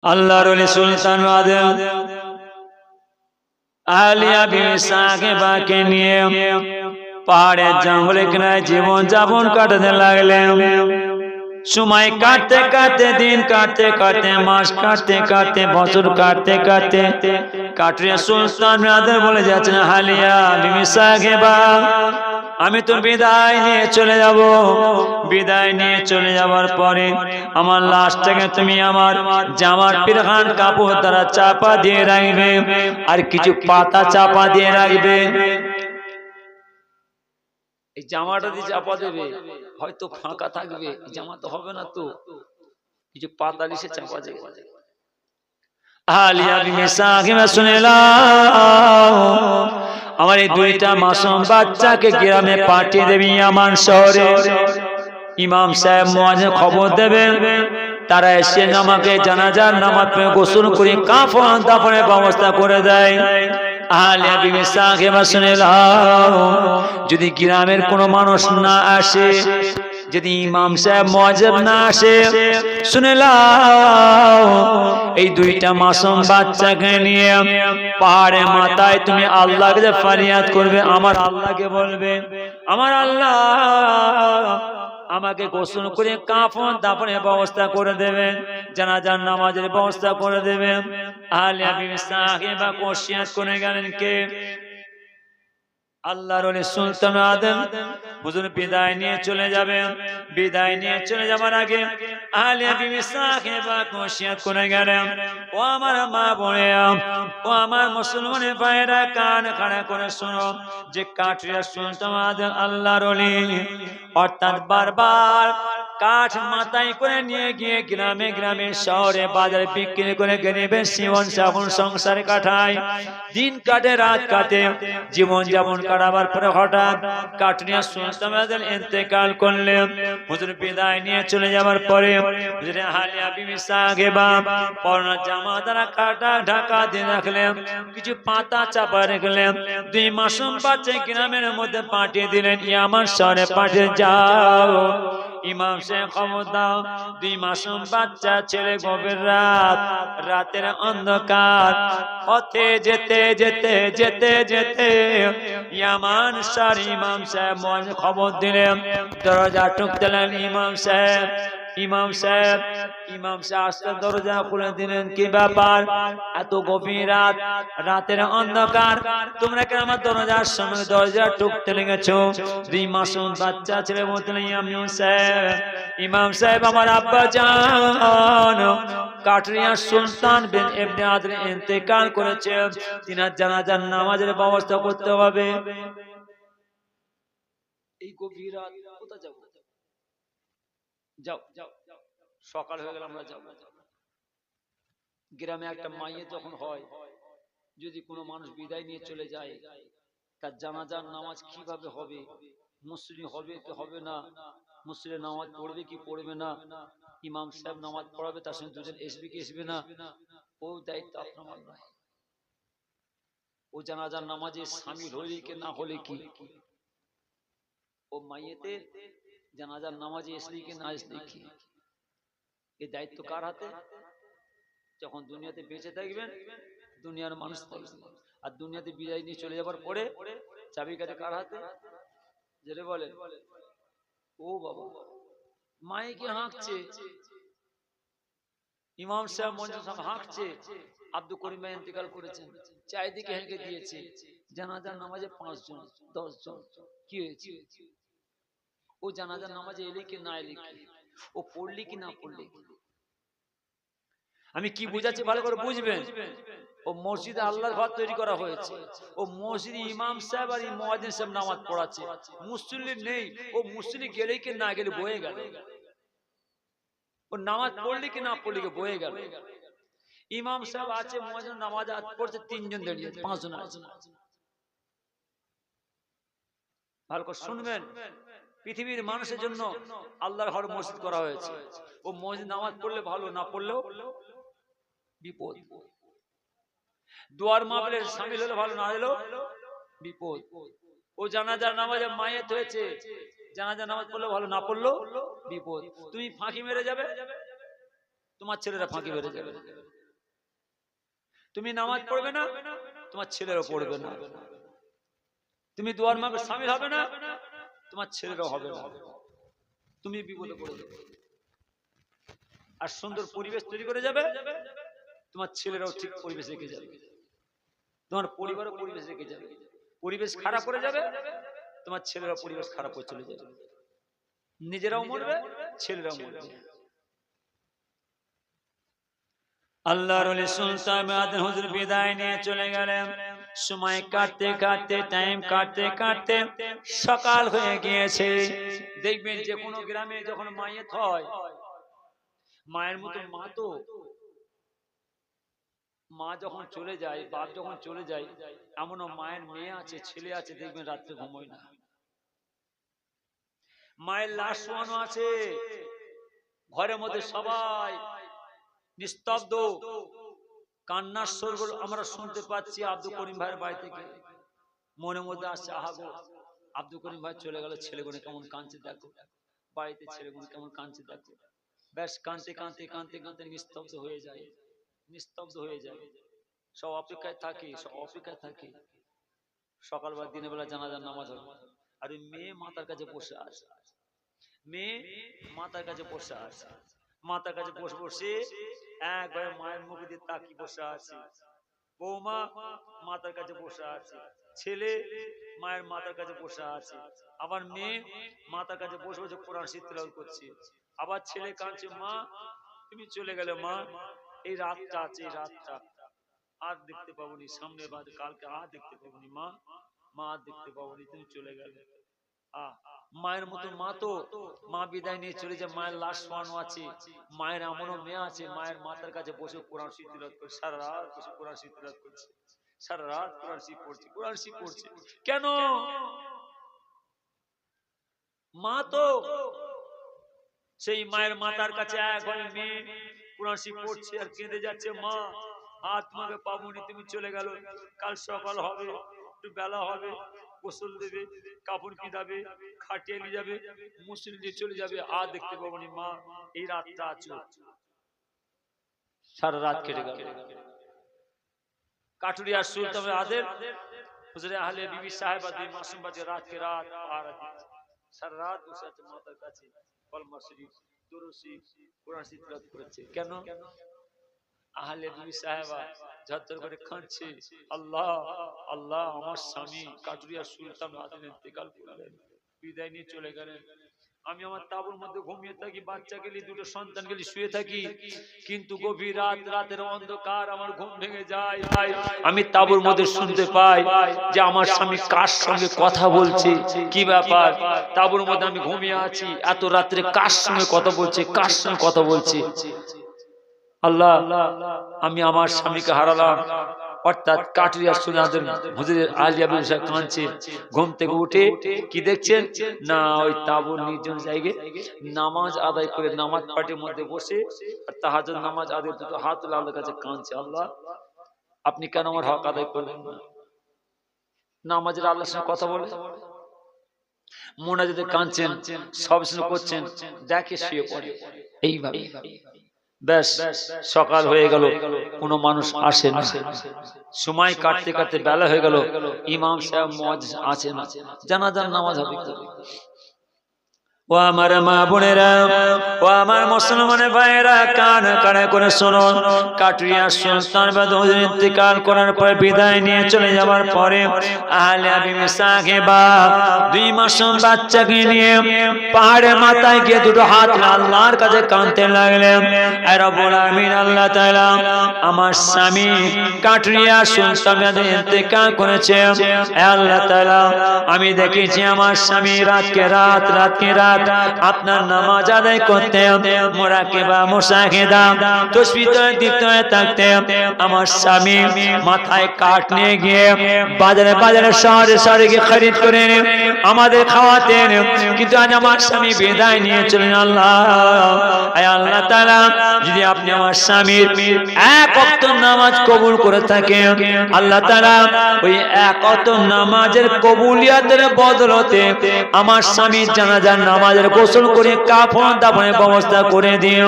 আল্লাহর ওলি সুলতান আদম আলিয়া বিসাকে বাকে নিয়ে পাহাড়ের জঙ্গলে কিনারে জীবন যাপন কাটাতে লাগলেন। সময় কাটতে কাটতে, দিন কাটতে কাটতে, মাস কাটতে কাটতে, বছর কাটতে কাটতে কাটরিয়া সুলতান আদম বলে যাচ্ছেন, হালিয়া বিবি সাহেবা, আমি তো বিদায় নিয়ে চলে যাব। বিদায় নিয়ে চলে যাওয়ার পরে আমার লাশটাকে তুমি আমার জামার পিরহান কাপড় দ্বারা চাপা দিয়ে রাখবে, আর কিছু পাতা চাপা দিয়ে রাখবে। এই জামাটা দিয়ে চাপা দেবে, হয়তো ফাঁকা থাকবে, জামা তো হবে না, তো কিছু পাতা দিয়ে চাপা দেবে। আলিয়া বিবি সাহেবা শুনে নাও, আমার এই দুইটা মাসুম বাচ্চাকে গ্রামে পাঠিয়ে দেবে ইয়ামান শহরে। ইমাম সাহেব মুয়াজ্জিন খবর দেবেন, তারা এসে আমাকে জানাজার নামাজ পড়ে গোসল করে কাফন দাফনের ব্যবস্থা করে দেয়। আলিয়া বিবি সাহেবা শুনে নাও, যদি গ্রামের কোনো মানুষ না আসে, যদি ইমাম সাহেব মুয়াজ্জিন না আসে, শুনে নাও, এই দুইটা মাসুম বাচ্চাকে নিয়ে পাহাড়ের মাথায় তুমি আল্লাহকে ফরিয়াদ করবে। আমার আল্লাহকে বলবে, আমার আল্লাহ আমাকে গোসল করে কাফন দাফনের ব্যবস্থা করে দেবেন, জানাজার নামাজের ব্যবস্থা করে দেবেন। আলিয়া বিবি সাহেবা ওসিয়ত করে গেলেন কে? আল্লাহর ওলি সুলতান আদম হুজুর বিদায় নিয়ে চলে যাবেন। বিদায় নিয়ে চলে যাবার আগে আলিয়া বিবি সাহেবা ওসিয়ত করে গেলেন, ও আমার মা বোনেরা, ও আমার মুসলমানের ভাইরা, কান খাড়া করে শোনো, যে কাঠরিয়া সুলতান আদম আল্লাহর ওলি, অর্থাৎ বারবার কাঠ মাথায় করে নিয়ে গিয়ে গ্রামে গ্রামে শহরে বাজারে বিক্রি করে গরিবের জীবন যাপন সংসারে কাটায়। দিন কাটে, রাত কাটে, জীবন যাপন কাটাবার পরে হঠাৎ কাঠরিয়া সুলতান আদম ইন্তেকাল করলেন। হুজুর বিদায় নিয়ে চলে যাবার পরে হুজুর হালিয়া বিবি সাহেবা পরনা জামা দ্বারা কাটা ঢাকা দিয়ে রাখলেন, কিছু পাতা চাপা রাখলেন। দুই মাসুম বাচ্চা গ্রামের মধ্যে পাঠিয়ে দিলেন, ইয়ামান শহরে পাঠিয়ে যাও। ইমাম সাহেব খবর দাও, দুই মাসুম বাচ্চা ছেলে, গভীর রাত, রাতের অন্ধকার, পথে যেতে যেতে যেতে যেতে ইয়ামান শহর ইমাম সাহেব খবর দিলেন, দরজা ঠুকতেলেন। ইমাম সাহেব আস্তে দরজা খুলে দিলেন। কি ব্যাপার, এত গভীর রাত, রাতের অন্ধকার, তোমরা কেন আমার দরজার সামনে দরজা ঠুকতে লেগেছো? দুই মাসুম বাচ্চা ছেলে বলতেন, ইমাম সাহেব আমার আব্বা জান কাঠরিয়া সুলতান বিন ইবনে আদম ইন্তেকাল করেছে, তিনার জানাজার নামাজের ব্যবস্থা করতে হবে। এই গভীর রাত কোথায় যাব? যাও যাও, সকাল হয়ে গেল, আমরা যাব। গ্রামে একটা মাইয়ে যখন হয়, যদি কোনো মানুষ বিদায় নিয়ে চলে যায়, তার জানাজার নামাজ কিভাবে হবে? মুসলিম হবে কি হবে না? মুসলিম নামাজ পড়বে কি পড়বে না? ইমাম সাহেব নামাজ পড়াবে, তার সঙ্গে দুজন আসবে কি আসবে না? ও দায়িত্ব আপনার নয়। ও জানাজার নামাজে শামিল হলে কি না হলে কি? ও মাইয়েতে জানাজার নামাজে আসলে কি না আসলে কি? এই দায়িত্ব কার হাতে? যখন দুনিয়াতে বেঁচে থাকবেন, দুনিয়ার মানুষ থাকবেন, আর দুনিয়াতে বিদায় নিয়ে চলে যাবার পরে চাবিকাঠি কার হাতে? যেটা বলেন, ও বাবা, মাইকে হাঁকছে, ইমাম সাহেব মঞ্জুর সাহেব হাঁকছে, আব্দুল করিম ভাই ইন্তেকাল করেছেন, চারিদিকে হেঁকে দিয়েছে, জানাজার নামাজে 5 জন 10 জন, কি হয়েছে? ও জানাজার নামাজে এলে কি না এলে কি? ও পড়লি কি না পড়লি কি? আমি কি বুঝাচ্ছি ভালো করে বুঝবেন। ও মসজিদে আল্লাহর ঘর তৈরি করা হয়েছে, ও মসজিদে ইমাম সাহেব আর মুয়াজ্জিন সাহেব নামাজ পড়াচ্ছে, মুসল্লি নেই, ও মুসল্লি গেলে কি না গেলে বয়ে গেল, ও নামাজ পড়লি কি না পড়লি কি বয়ে গেল। ইমাম সাহেব আছে, মুয়াজ্জিন নামাজ পড়ছে, 3 জন দাঁড়িয়ে, 5 জন আছে। ভালো করে শুনবেন, পৃথিবীর মানুষের জন্য আল্লাহর ঘর মসজিদ করা হয়েছে। ও মসজিদ নামাজ পড়লে ভালো, না পড়লেও বিপদ। দুয়ার মাহফিলে শামিল হলে ভালো, না হলেও বিপদ। ও জানাজার নামাজে মাইয়াত হয়েছে, জানাজার নামাজ পড়লে ভালো, না পড়লেও বিপদ। তুমি ফাঁকি মেরে যাবে, তোমার ছেলেরা ফাঁকি বেড়ে যাবে। তুমি নামাজ পড়বে না, তোমার ছেলেরাও পড়বে না। তুমি দুয়ার মার্গে শামিল হবে না, তোমার ছেলেরাও হবে না। তুমি বিপদে পড়ে যাবে। আর সুন্দর পরিবেশ তৈরি করে যাবে, তোমার ছেলেরাও ঠিক পরিবেশ রেখে যাবে, তোমার পরিবারও পরিবেশ রেখে যাবে। পরিবেশ খারাপ করে যাবে, তোমার ছেলেরাও পরিবেশ খারাপ করে চলে যাবে। নিজেরাও মরবে, ছেলেরাও মরবে। আল্লাহর ওলি সুলতান মাদান হুজুর বিদায় নিয়ে চলে গেলেন। সময় কাটতে কাটতে, টাইম কাটতে কাটতে সকাল হয়ে গিয়েছে। দেখবেন যে কোনো গ্রামে যখন মায়ের হয়, মায়ের মতো মা তো, মা যখন চলে যায়, বাপ যখন চলে যায়, এমনও মায়ের মেয়ে আছে, ছেলে আছে, দেখবেন রাত্রে ঘুমোয় না। মায়ের লাশ শোয়ানো আছে, ঘরের মধ্যে সবাই নিস্তব্ধ, কান্নার স্বরগুলো আমরা শুনতে পাচ্ছি আব্দুল করিম ভাইয়ের বাড়ি থেকে। মনের মধ্যে আসছে, আহাগো আব্দুল করিম ভাই চলে গেল, ছেলেগুলো কেমন কাঁদছে দেখো, বাড়িতে ছেলেগুলো কেমন কাঁদছে দেখো। ব্যাস কাঁদতে কাঁদতে কাঁদতে কাঁদতে নিস্তব্ধ হয়ে যায়, নিস্তব্ধ হয়ে যায়। সব অপেক্ষায় থাকি, সব অপেক্ষায় থাকি। সকালবেলা দিনের বেলা জানাজার নামাজ হবে, আর ওই মেয়ে মাতার কাছে বসে আসে, মেয়ে মাতার কাছে বসে আসে, মাতার কাছে বসে বসে একবারে মায়ের মুখে দিয়ে তাকি বসে আছে। বৌমা মাতার কাছে বসে আছে, ছেলে মায়ের মাতার কাছে বসে আছে, আবার মেয়ে মাতার কাছে বসে বসে কোরআন শরীফ তেলাওয়াত করছে। আবার ছেলে কাঁদছে, মা তুমি চলে গেলে, মা এই রাতটা আছে, এই রাতটা আর দেখতে পাবনি, সামনে বাদ কালকে আর দেখতে পাবনি, মা মা আর দেখতে পাবনি, তুমি চলে গেলে। মায়ের মতো মা তো, মা বিদায় নিয়ে চলে যায়, মায়ের লাশ শোয়ানো আছে। মায়ের এমনও মেয়ে আছে, মায়ের মাতার কাছে বসে কোরআন শরীফ তেলাওয়াত করে, সারা রাত বসে কোরআন শরীফ তেলাওয়াত করছে, সারা রাত কোরআন শরীফ পড়ছে, কোরআন শরীফ পড়ছে। কেন? মা তো সেই মায়ের মাতার কাছে একবার মেয়ে কোরআন শরীফ পড়ছে আর কেঁদে যাচ্ছে, মা আজ তোমাকে পাবনি, তুমি চলে গেল, কাল সকাল হবে, একটু বেলা হবে, গোসল দেবে, কাপড় পিঁধাবে, খাটিয়ে নিয়ে যাবে, মুসলিম দিয়ে চলে যাবে, আর দেখতে পাবনি, মা এই রাতটা আছো। সারা রাত কেটে গেল। কাটুরিয়ার সুলতান আদের হুজুরে আহলে বিবি সাহেবা দুই মাসুম বাজে রাত কে রাত পাহারা দিচ্ছে, সারা রাত বসে আছে মাতার কাছে, কলমা শরীফ, দুরূদ শরীফ, কোরআন শরীফ তেলাওয়াত করেছে। কেন? আহলে বিবি সাহেবা ঝরঝর করে কাঁদছে, আল্লাহ আল্লাহ, আমার স্বামী কাটুরিয়া সুলতান আদিন ইন্তেকাল করলেন, বিদায় নিয়ে চলে গেলেন। আমি আমার তাঁবুর মধ্যে ঘুমিয়ে থাকি, বাচ্চা গেলি, দুটো সন্তান গেলি শুয়ে থাকি, কিন্তু গভীর রাত, রাতের অন্ধকার আমার ঘুম ভেঙে যায়। আমি তাঁবুর মধ্যে শুনতে পাই যে আমার স্বামী কার সঙ্গে কথা বলছে, কি ব্যাপার। তাঁবুর মধ্যে আমি ঘুমিয়ে আছি, এত রাত্রে কার সঙ্গে কথা বলছে, কার সঙ্গে কথা বলছে। আল্লাহ, আমি আমার স্বামীকে হারালাম। অর্থাৎ কাটুরিয়া সুলতান হুজুরের আলিয়া বিবি সাহেব কাঁদছে। ঘুম থেকে উঠে কি দেখছেন না, ওই তাঁবুর নির্জন জায়গায় নামাজ আদায় করে নামাজ পাটির মধ্যে বসে তাহাজ্জুদ নামাজ আদায় দুটো হাত তুলে আল্লাহর কাছে কাঁদছে, আল্লাহ আপনি কেন আমার হক আদায় করলেন না। নামাজের আল্লাহর সঙ্গে কথা বলে মোনাজাতে কাঁদছেন, সব শুনে করছেন, দেখে শুয়ে পড়ে এইভাবে। ব্যাস সকাল হয়ে গেল, কোনো মানুষ আসে না। সময় কাটতে কাটতে বেলা হয়ে গেল, ইমাম সাহেব মুয়াজ্জিন আছে না, জানাজার নামাজ হবে। ও আমার মা বোনেরা, ও আমার মুসলমান ভাইয়েরা, কান কানে করে শুনুন। কাটুরিয়া সুলতান হুজুর ইন্তেকাল করার পর, বিদায় নিয়ে চলে যাওয়ার পরে আহলে বিবি সাহেবা দুই মাসুম বাচ্চাকে নিয়ে পাহাড়ের মাথায় গিয়ে দুটো হাত আল্লাহর কাছে কাঁদতে লাগলেন, এ রব্বুল আমিন আল্লাহ তাআলা, আমার স্বামী কাটুরিয়া সুলতান ইন্তেকাল করেছে, এ আল্লাহ তাআলা আমি দেখেছি আমার স্বামী রাতকে রাত, রাতকে রাত আপনার নামাজ আদায় করতে, মুরাকিবা মুশাহিদা তাসবিহ দিতে থাকতে। আমার স্বামী মাথায় কাঠ নিয়ে গিয়ে বাজারে বাজারে শহরে শহরে গিয়ে খরিদ করে আমাদের খাওয়াতেন, কিন্তু আজ আমার স্বামী বিদায় নিয়ে চলেন। আল্লাহ, আল্লাহ তাআলা যদি আপনি আমার স্বামীর এক ওয়াক্ত নামাজ কবুল করে থাকেন, আল্লাহ তাআলা ওই এক ওয়াক্ত নামাজের কবুলিয়াতের বদলতে আমার স্বামীর জানাজার নামাজ নামাজের গোসল করে কাফন দাফনের ব্যবস্থা করে দিও।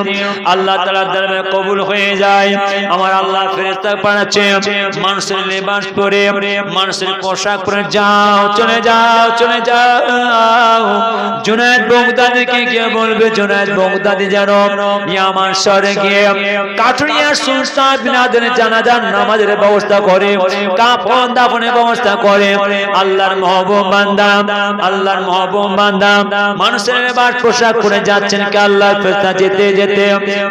আল্লাহ তাআলার দরবারে কবুল হয়ে যায়। আমার আল্লাহ ফেরেশতা পাঠাচ্ছে, মানুষের লেবাস পরে, মানুষের পোশাক পরে, যাও চলে যাও চলে যাও। জুনায়েদ বাগদাদিকে গিয়ে বলবে, জুনায়েদ বাগদাদি যেন ইয়ামান শহরে গিয়ে কাঠুরিয়া সুলতান বিন আদনের জানাজার নামাজের ব্যবস্থা করে, কাফন দাফনের ব্যবস্থা করে। আল্লাহর মাহবুব বান্দা, আল্লাহর মাহবুব বান্দা মানুষের লেবাস পোশাক পরে যাচ্ছেন কে আল্লাহর ফেরেশতা যেতে যেতে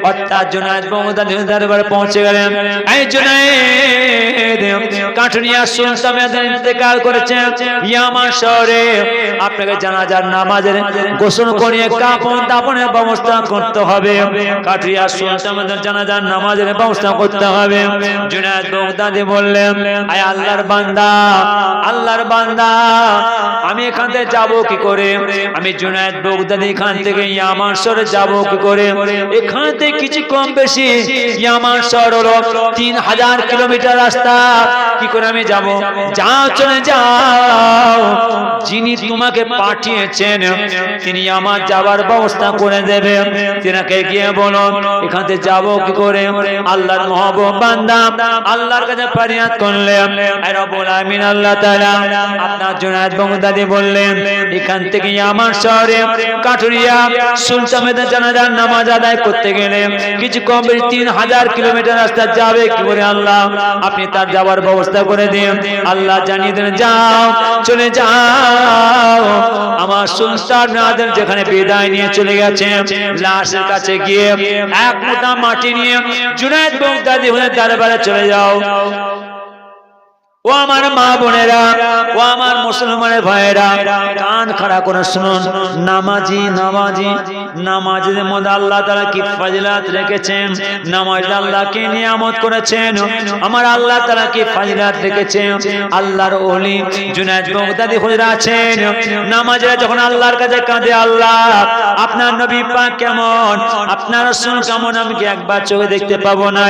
অর্থাৎ জুনায়েদ বাগদাদির দরবারে পৌঁছে গেলেন। এই জুনায়েদ, কাঠুরিয়া সুলতান বিন আদন ইন্তেকাল করেছেন ইয়ামান শহরে, আপনাকে জানাজার নামাজের গোসল করিয়ে কাফন দাফনের ব্যবস্থা করতে হবে। কাঠুরিয়া সুলতান বিন আদন জানাজার নামাজের ব্যবস্থা করতে হবে। জুনায়েদ বাগদাদি বললেন, আয় আল্লাহর বান্দা, আল্লাহর বান্দা, আমি এখান থেকে যাবো কি করে? আমি জুনায়েদ বাগদাদি এখান থেকে ইয়ামান শহরে যাবো কি করে? এখান থেকে কিছু কম বেশি ইয়ামান শহর হলো 3000 কিলোমিটার রাস্তা, কি করে আমি যাব? যাও চলে যাও, যিনি তোমাকে পাঠিয়েছেন তিনি আমার যাবার ব্যবস্থা করে দেবে। তিনাকে গিয়ে বলো এখান থেকে যাবো কি করে? আল্লাহর মাহবুব বান্দা আল্লাহর কাছে ফরিয়াদ করলেন, আয় রব্বুল আমিন আল্লাহ তাআলা, আপনার জুনায়েদ বাগদাদি বললেন এখান থেকে ইয়ামান শহরে কাঠুরিয়া সুলতান বিন আদন জানাজার নামাজ আদায় করতে গেলে কিছু কম বেশি 3000 কিলোমিটার রাস্তা যাবে, কি করে আল্লাহ আপনি তার যাওয়ার ব্যবস্থা করে দিন। আল্লাহ জানিয়ে দেন, যাও চলে যাও। আমার সুলতান বিন আদন যেখানে বিদায় নিয়ে চলে গেছে, লাশের কাছে গিয়ে এক মুঠা মাটি নিয়ে জুনায়েদ বাগদাদি ওদের দরবারে চলে যাও। ও আমার মা বোনেরা, ও আমার মুসলমানের ভাইয়েরা, কান খাড়া করে শুনুন। নামাজি নামাজি নামাজের মধ্যে আল্লাহ তাআলা কি ফজিলত রেখেছেন, নামাজ আল্লাহকে নিয়ামত করেছেন। আমার আল্লাহ তাআলা কি ফজিলত রেখেছেন। আল্লাহর ওলি জুনায়েদ বাগদাদি হুজুর আছেন, নামাজে যখন আল্লাহর কাছে কাঁদে, আল্লাহ আপনার নবী পাক কেমন, আপনার রাসূল কেমন, আমি কি একবার চোখে দেখতে পাবো না?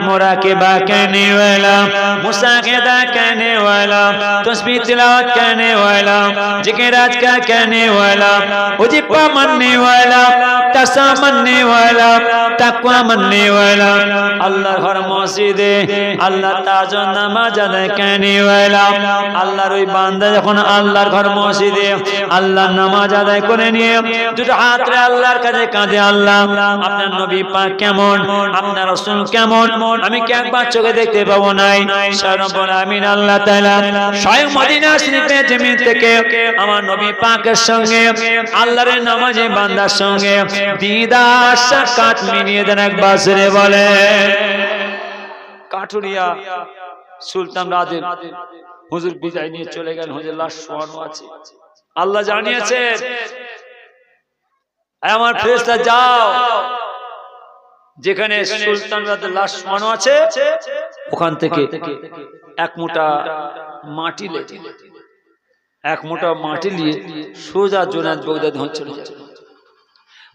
মুরাকিবা কানে ওয়ালা, মুসাকিদা कहने वाला, तस्बीह तिलावत करने वाला, जिक्र अज़कार करने वाला, उजिबा मनने वाला, तसा मनने वाला, तकवा मनने वाला, अल्लाह हर मस्जिदे अल्लाह ताजो नामाज अदा करने वाला। আল্লাহর ওই বান্দা যখন আল্লাহর ঘর মসজিদে আল্লাহর নামাজ আদায় করে নিয়ে দুটো হাত রে আল্লাহর কাছে কাঁদে, আল্লাহ আপনার নবী পাক কেমন, আপনার রাসূল কেমন, আমি কি একবার চোখে দেখতে পাবো নাই? রব্বুল আমিন আল্লাহ তাআলা স্বয়ং মদিনা শরীফে জমিন থেকে আমার নবী পাকের সঙ্গে আল্লাহর নামাজে বান্দার সঙ্গে দিদার সাক্ষাৎ মিলিয়ে দেন। একবার জোরে বলে। কাঠুরিয়া সুলতান রাজের হুজুর বিদায় নিয়ে চলে গেলেন, হুজুর লাশ শোয়ানো আছে। আল্লাহ জানিয়েছেন, আমার ফেরেশতা যাও যেখানে সুলতান রাজের লাশ শোয়ানো আছে ওখান থেকে এক মুঠা মাটি নিয়ে সোজা জুনায়েদ বাগদাদি চলে যাবে।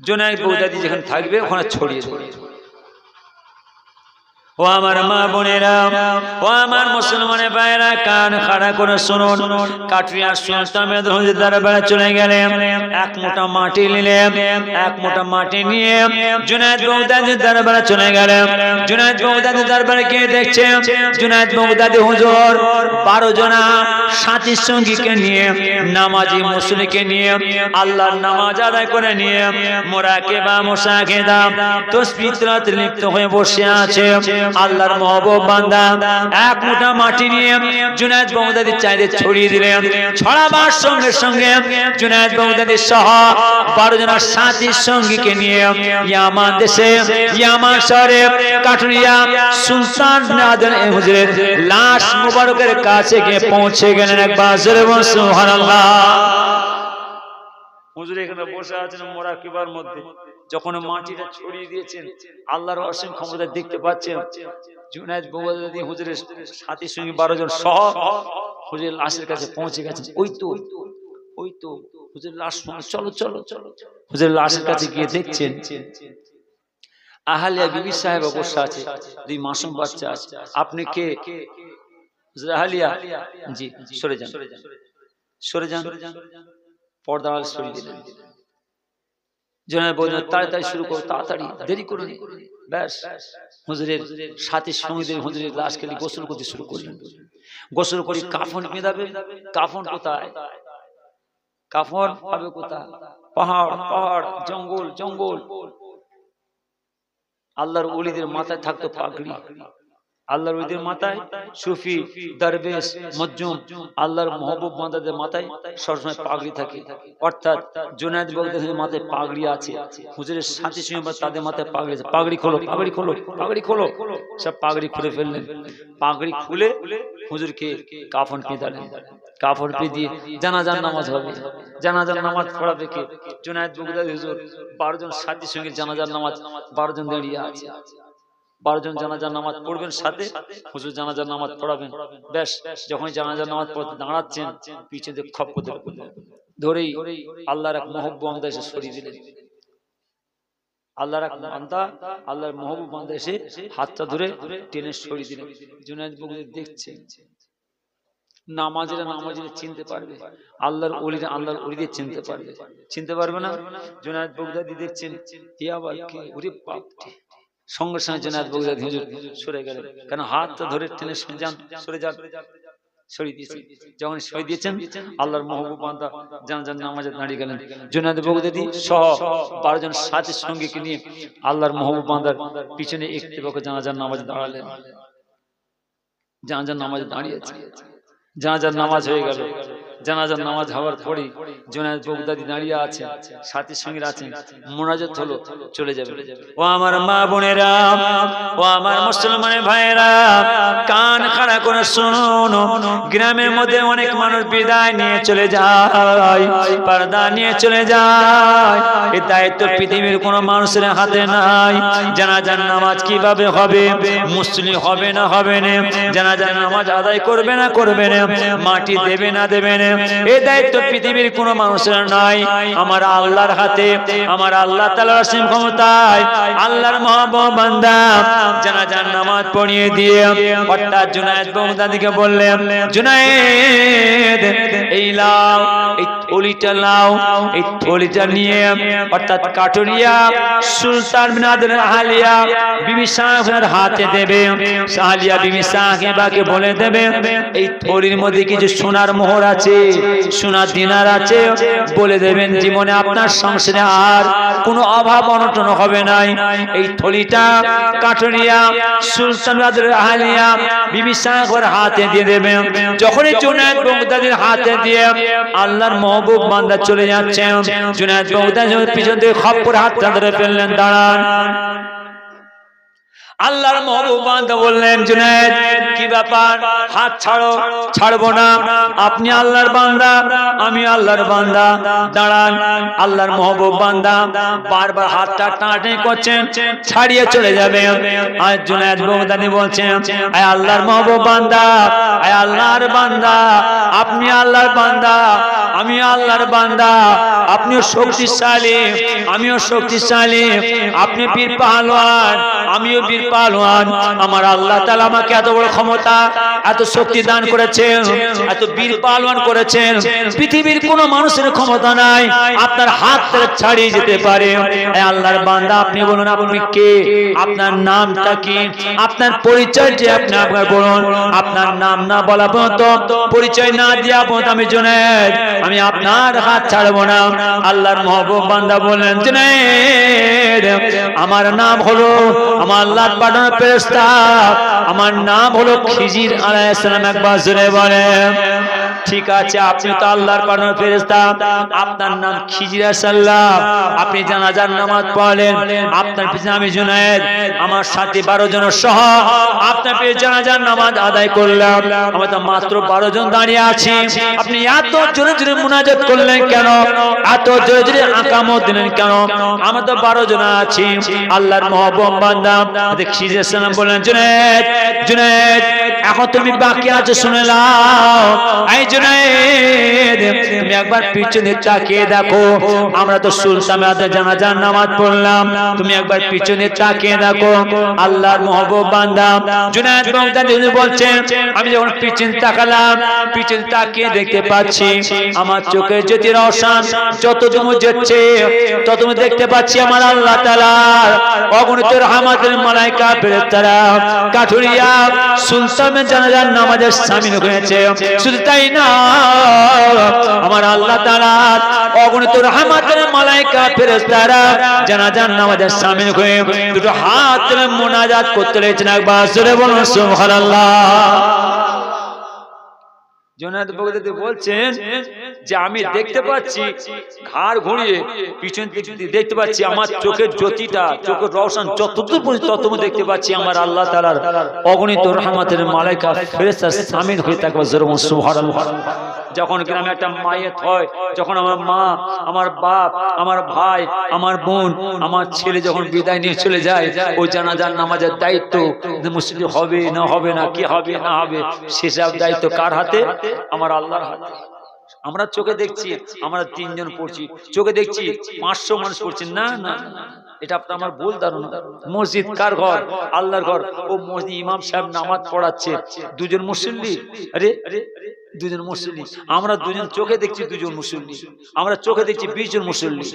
জুনায়েদ বাগদাদি যেখানে থাকবে ওখানে ছড়িয়ে দেবে। ও আমার মা বোনেরা, ও আমার মুসলমানের ভাইয়েরা, কান খাড়া করে শুনুন। কাঠুরিয়া সুলতান বিন আদন হুজুর দরবারে চলে গেলেন, এক মুঠা মাটি নিলেন, এক মুঠা মাটি নিয়ে জুনায়েদ বাগদাদির দরবারে চলে গেলেন। জুনায়েদ বাগদাদির দরবারে গিয়ে দেখছেন জুনায়েদ বাগদাদি হুজুর 12 জনা সাথী সঙ্গীকে নিয়ে, নামাজি মুসলিকে নিয়ে আল্লাহর নামাজ আদায় করে নিয়ে মুরাকিবা মুসাকিদা তাসবিহ তিলাওয়াতে লিপ্ত হয়ে বসে আছে। আল্লাহর মাহবুব বান্দা এক মুঠা মাটি নিয়ে জুনায়েদ বাগদাদির চাইরে ছড়িয়ে দিলেন। ছড়াবার সঙ্গে সঙ্গে জুনায়েদ বাগদাদি সহ 12 জনা সাথী সঙ্গীকে নিয়ে ইয়ামান দেশে, ইয়ামান শহরে কাঠুরিয়া সুলতান বিন আদন হুজুরের লাশ মুবারকের কাছে গিয়ে পৌঁছে গেলেন। একবার জোরে বলুন সুবহানাল্লাহ। হুজুর এখানে বসে আছেন মুরাকিবার মধ্যে, যখন মাটিটা ছড়িয়ে দিয়েছেন আল্লাহর অসীম ক্ষমতা দেখতে পাচ্ছেন। জুনায়েদ বাগদাদি হুজুরের সাথী সঙ্গী 12 জন সহ হুজুরের লাশের কাছে পৌঁছে গেছেন। ওই তো হুজুরের লাশ, চলো চলো চলো। হুজুরের লাশের কাছে গিয়ে দেখছেন আহলিয়া বিবি সাহেবা বসে আছে, 2 মাসুম বাচ্চা আছে। আপনি কে? হুজুর আহলিয়া। জি, সরে যান, সরে যান। পর্দা সরিয়ে দিলেন। জুনায়েদ বললেন তাড়াতাড়ি শুরু করো, তাড়াতাড়ি, দেরি করো না। ব্যাস হুজুরের সাথী সঙ্গীদের হুজুরের লাশ খেলি গোসল করতে শুরু করলেন। গোসল করে কাফন বেঁধাবে। কাফন কোথায়? কাফন পাবে কোথায়? পাহাড় পাহাড়, জঙ্গল জঙ্গল। আল্লাহর ওলিদের মাথায় থাকতো পাগড়ি। আল্লাহর ওলিদের মাথায় সুফি, দরবেশ, মজজুম, আল্লাহর মহবুব বান্দাদের মাথায় সবসময় পাগড়ি থাকে। অর্থাৎ জুনায়েদ বাগদাদীর মাথায় পাগড়ি আছে, হুজুরের সাথী সঙ্গী তাদের মাথায় পাগড়ি আছে। পাগড়ি খোলো, পাগড়ি খোলো, পাগড়ি খোলো। সব পাগড়ি খুলে ফেললেন। পাগড়ি খুলে হুজুরকে কাফন পেঁধালেন। কাফন পেঁধিয়ে জানাজার নামাজ হবে। জানাজার নামাজ পড়াবে কে? জুনায়েদ বাগদাদী হুজুর। 12 জন সাথী সঙ্গী জানাজার নামাজ, 12 জন দাঁড়িয়ে আছে। 12 জন জানাজার নামাজ পড়বেন, সাথে হুজুর জানাজার নামাজ পড়াবেন। ব্যাস যখন জানাজার নামাজ পড়তে দাঁড়াচ্ছেন, পিছনে দিয়ে খপ করে ধরেই আল্লাহর এক মহব্বত বান্দা এসে সরিয়ে দিলেন। আল্লাহর এক বান্দা, আল্লাহর মহব্বত বান্দা এসে হাতটা ধরে টেনে সরিয়ে দিলেন। জুনায়েদ বাগদাদী দেখছেন, নামাজিরা নামাজিরা চিনতে পারবে, আল্লাহর ওলিরা আল্লাহর ওলিদের চিনতে পারবে। চিনতে পারবে না? জুনায়েদ বাগদাদী দেখছেন, এ আবার কে? ওরে বাপ রে! সঙ্গে সঙ্গে জুনায়েদ বাগদাদী হুজুর সরে গেলেন। কেন? হাতটা ধরে টেনে যান, সরে যান। সরিয়ে দিয়েছেন। যখন সরিয়ে দিয়েছেন, আল্লাহর মহবুব বান্দা জানাজার নামাজে দাঁড়িয়ে গেলেন। জুনায়েদ বাগদাদী সহ 12 জন সাথী সঙ্গীকে নিয়ে আল্লাহর মহবুব বান্দার পিছনে একটিভাবে জানাজার নামাজে দাঁড়ালেন। জানাজার নামাজে দাঁড়িয়েছে। জানাজার নামাজ হয়ে গেল। জানাজার নামাজ হওয়ার পরে জুনায়েদ বাগদাদী দাঁড়িয়ে আছেন, সাথী সঙ্গীরা আছেন। মুনাজাত হলো, চলে যাবে। ও আমার মা বোনেরা, ও আমার মুসলমানের ভাইয়েরা, কান খাড়া করে শুনুন। গ্রামের মধ্যে অনেক মানুষ বিদায় নিয়ে চলে যায়, পর্দা নিয়ে চলে যায়। এই দায়িত্ব পৃথিবীর কোনো মানুষের হাতে নাই। জানাজার নামাজ কিভাবে হবে? মুসলিম হবে না হবে না? জানাজার নামাজ আদায় করবে না করবে না? মাটি দেবে না দেবে না? এই দায়িত্ব পৃথিবীর কোনো মানুষের নাই, আমার আল্লাহর হাতে। আমার আল্লাহ তাআলার অসীম ক্ষমতায় আল্লাহর মহবুব বান্দা জানাজার নামাজ পড়িয়ে দিয়ে অর্থাৎ জুনায়েদ বাগদাদীকে বললেন, জুনায়েদ এই লাও, এই থলিটা লাও, এই থলিটা নিয়ে অর্থাৎ কাটুরিয়া সুলতান বিন আদর আলিয়া বিবি সাহেবের হাতে দেবে। আলিয়া বিবি সাহেবাকে বলে দেবে, এই থলির মধ্যে কিছু সোনার মোহর আছে, সোনার দিনার আছে। বলে দেবেন জীবনে আপনার সংসারে আর কোনো অভাব অনটন হবে না। এই থলিটা কাটুরিয়া সুলতান বিন আদর আলিয়া বিবি সাহেবের হাতে দিয়ে দেবে। যখনই জুনায়েদ বাগদাদীর হাতে দিয়ে আল্লাহর মহবুব বান্দা চলে যাচ্ছেন, জুনায়েদ বাগদাদী পিছন থেকে খপ করে হাতটা ধরে ফেললেন, দাঁড়ান। আল্লাহর মহবুব বান্দা বললেন, জুনায়েদ কি ব্যাপার? হাত ছাড়ো। ছাড়বো না। আপনি আল্লাহর বান্দা, আমি আল্লাহর বান্দা, দাঁড়ান। আল্লাহর মহবুব বান্দা বারবার হাতটা টানাটানি করছেন, ছাড়িয়ে চলে যাবে। আর জুনায়েদ বাগদাদী বলছেন, আয় আল্লাহর মহবুব বান্দা, আয় আল্লাহর বান্দা, আপনি আল্লাহর বান্দা, আমি আল্লাহর বান্দা। আপনিও শক্তিশালী, আমিও শক্তিশালী। আপনি বীর পাহলওয়ান, আমিও বীর পাহলওয়ান। আমার আল্লাহ তাআলা আমাকে এত বড় ক্ষমতা, এত শক্তি দান করেছেন, এত বীর পাহলওয়ান করেছেন, পৃথিবীর কোনো মানুষের ক্ষমতা নাই আপনার হাত থেকে ছাড়িয়ে যেতে পারে। হে আল্লাহর বান্দা, আপনি বলুন আপনি কে? আপনার নামটা কি? আপনার পরিচয়টি আপনি আপনার বলুন। আপনার নাম না বলা পর্যন্ত, পরিচয় না দেওয়া পর্যন্ত আমি জুনায়েদ, আমি আপনার হাত ছাড়বো না। আল্লাহর মহবুব বান্দা বললেন, জুনায়েদ আমার নাম হলো, আমার আল্লাহ পাঠানো ফেরেশতা, আমার নাম হলো খিজির আলাইহিস সালাম। একবার জোরে বলেন। ঠিক আছে, আপনি তো আল্লাহর পাঠানো ফেরেশতা, আপনার নাম খিজির আলাইহিস সালাম। আপনি জানাজার নামাজ পড়লেন, আপনার পিছনে আমি জুনায়েদ আমার সাথে 12 জন সহ আপনার পিছনে জানাজার নামাজ আদায় করলাম। আমরা তো মাত্র 12 জন দাঁড়িয়ে আছি, আপনি এত জোরে জোরে মুনাজাত করলেন কেন? এত জোরে জোরে আকামত দিলেন কেন? আমরা তো 12 জন আছি। আল্লাহর মহবুব বান্দা খিজির আলাইহিস সালাম বললেন, জুনায়েদ, জুনায়েদ এখন তুমি বাকি আছো, শুনে নাও। এই জুনায়েদ তুমি একবার পিছনে তাকিয়ে দেখো, আমরা তো সুলতানে জানাজার নামাজ পড়লাম, তুমি একবার পিছনে তাকিয়ে দেখো, আল্লাহর মহবুব বান্দা জুনায়েদ বাগদাদি বলছেন আমি যখন পিছনে তাকালাম, পিছনে তাকিয়ে দেখতে পাচ্ছি আমার চোখে জ্যোতি রওশন যত দূর যাচ্ছে তত দেখতে পাচ্ছি আমার আল্লাহ তাআলার অগণিত রহমতের মালায়েকা ফেরেশতারা কাঠুরিয়া সুলতানের জানাজার নামাজে শামিল হয়েছে। শুধু তাই না, আমার আল্লাহ তাআলার অগণিত রহমতের মালায়েকা ফেরেশতারা জানাজার নামাজে শামিল হয়ে দুটো হাত তুলে মুনাজাত করতে লেগেছেন। একবার জোরে বলুন সুবহানাল্লাহ। জুনায়েদ বাগদাদি বলছেন যে আমি দেখতে পাচ্ছি ঘাড় ঘুরিয়ে পিছন দিকে দেখতে পাচ্ছি আমার চোখের জ্যোতিটা, চোখের রওশন যতদূর পর্যন্ত ততদূর দেখতে পাচ্ছি আমার আল্লাহ তাআলার অগণিত রহমতের মালায়েকা ফেরেশতা শামিল হয়ে থাকবে। সুবহানাল্লাহ। যখন গ্রামে একটা মায়েত হয়, যখন আমার মা, আমার বাপ, আমার ভাই, আমার বোন, আমার ছেলে যখন বিদায় নিয়ে চলে যায়, ওই জানাজার নামাজের দায়িত্ব মুসলিম হবে না হবে না, কি হবে না হবে, সেসব দায়িত্ব কার হাতে? আমার আল্লাহর হাতে। আমরা চোখে দেখছি আমরা 3 জন পড়ছি, চোখে দেখছি 500 মানুষ পড়ছেন না না, এটা আমার ভুল ধারণা। মসজিদ কার ঘর? আল্লাহর ঘর। ও মসজিদ ইমাম সাহেব নামাজ পড়াচ্ছে, 2 জন মুসল্লি, আরে 2 জন মুসল্লি, আমরা 2 জন চোখে দেখছি 2 জন মুসল্লি, আমরা চোখে দেখছি 20 জন মুসল্লি।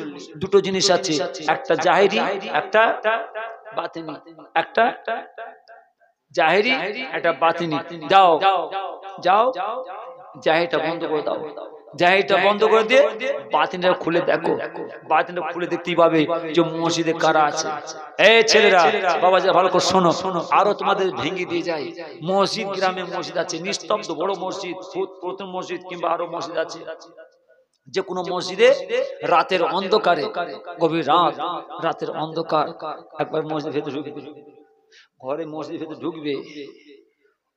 দুটো জিনিস আছে, একটা জাহেরি একটা বাতিনি, একটা জাহেরি একটা বাতিনি। যাও যাও জাহেরিটা বন্ধ করে দাও, জাহেরিটা বন্ধ করে দিয়ে বাতিনটা খুলে দেখো, বাতিনটা খুলে দেখতেই পাবে যে মসজিদে কারা আছে। এই ছেলেরা বাবা যা ভালো করে শোনো, আরো তোমাদের ভেঙে দিয়ে যায়। মসজিদ, গ্রামে মসজিদ আছে নিস্তব্ধ, বড় মসজিদ, প্রথম মসজিদ কিংবা আরো মসজিদ আছে, যে কোনো মসজিদে রাতের অন্ধকারে, গভীর রাত, রাতের অন্ধকার, একবার মসজিদ ভেতরে ঢুকবে, ঘরে মসজিদ ভেতরে ঢুকবে,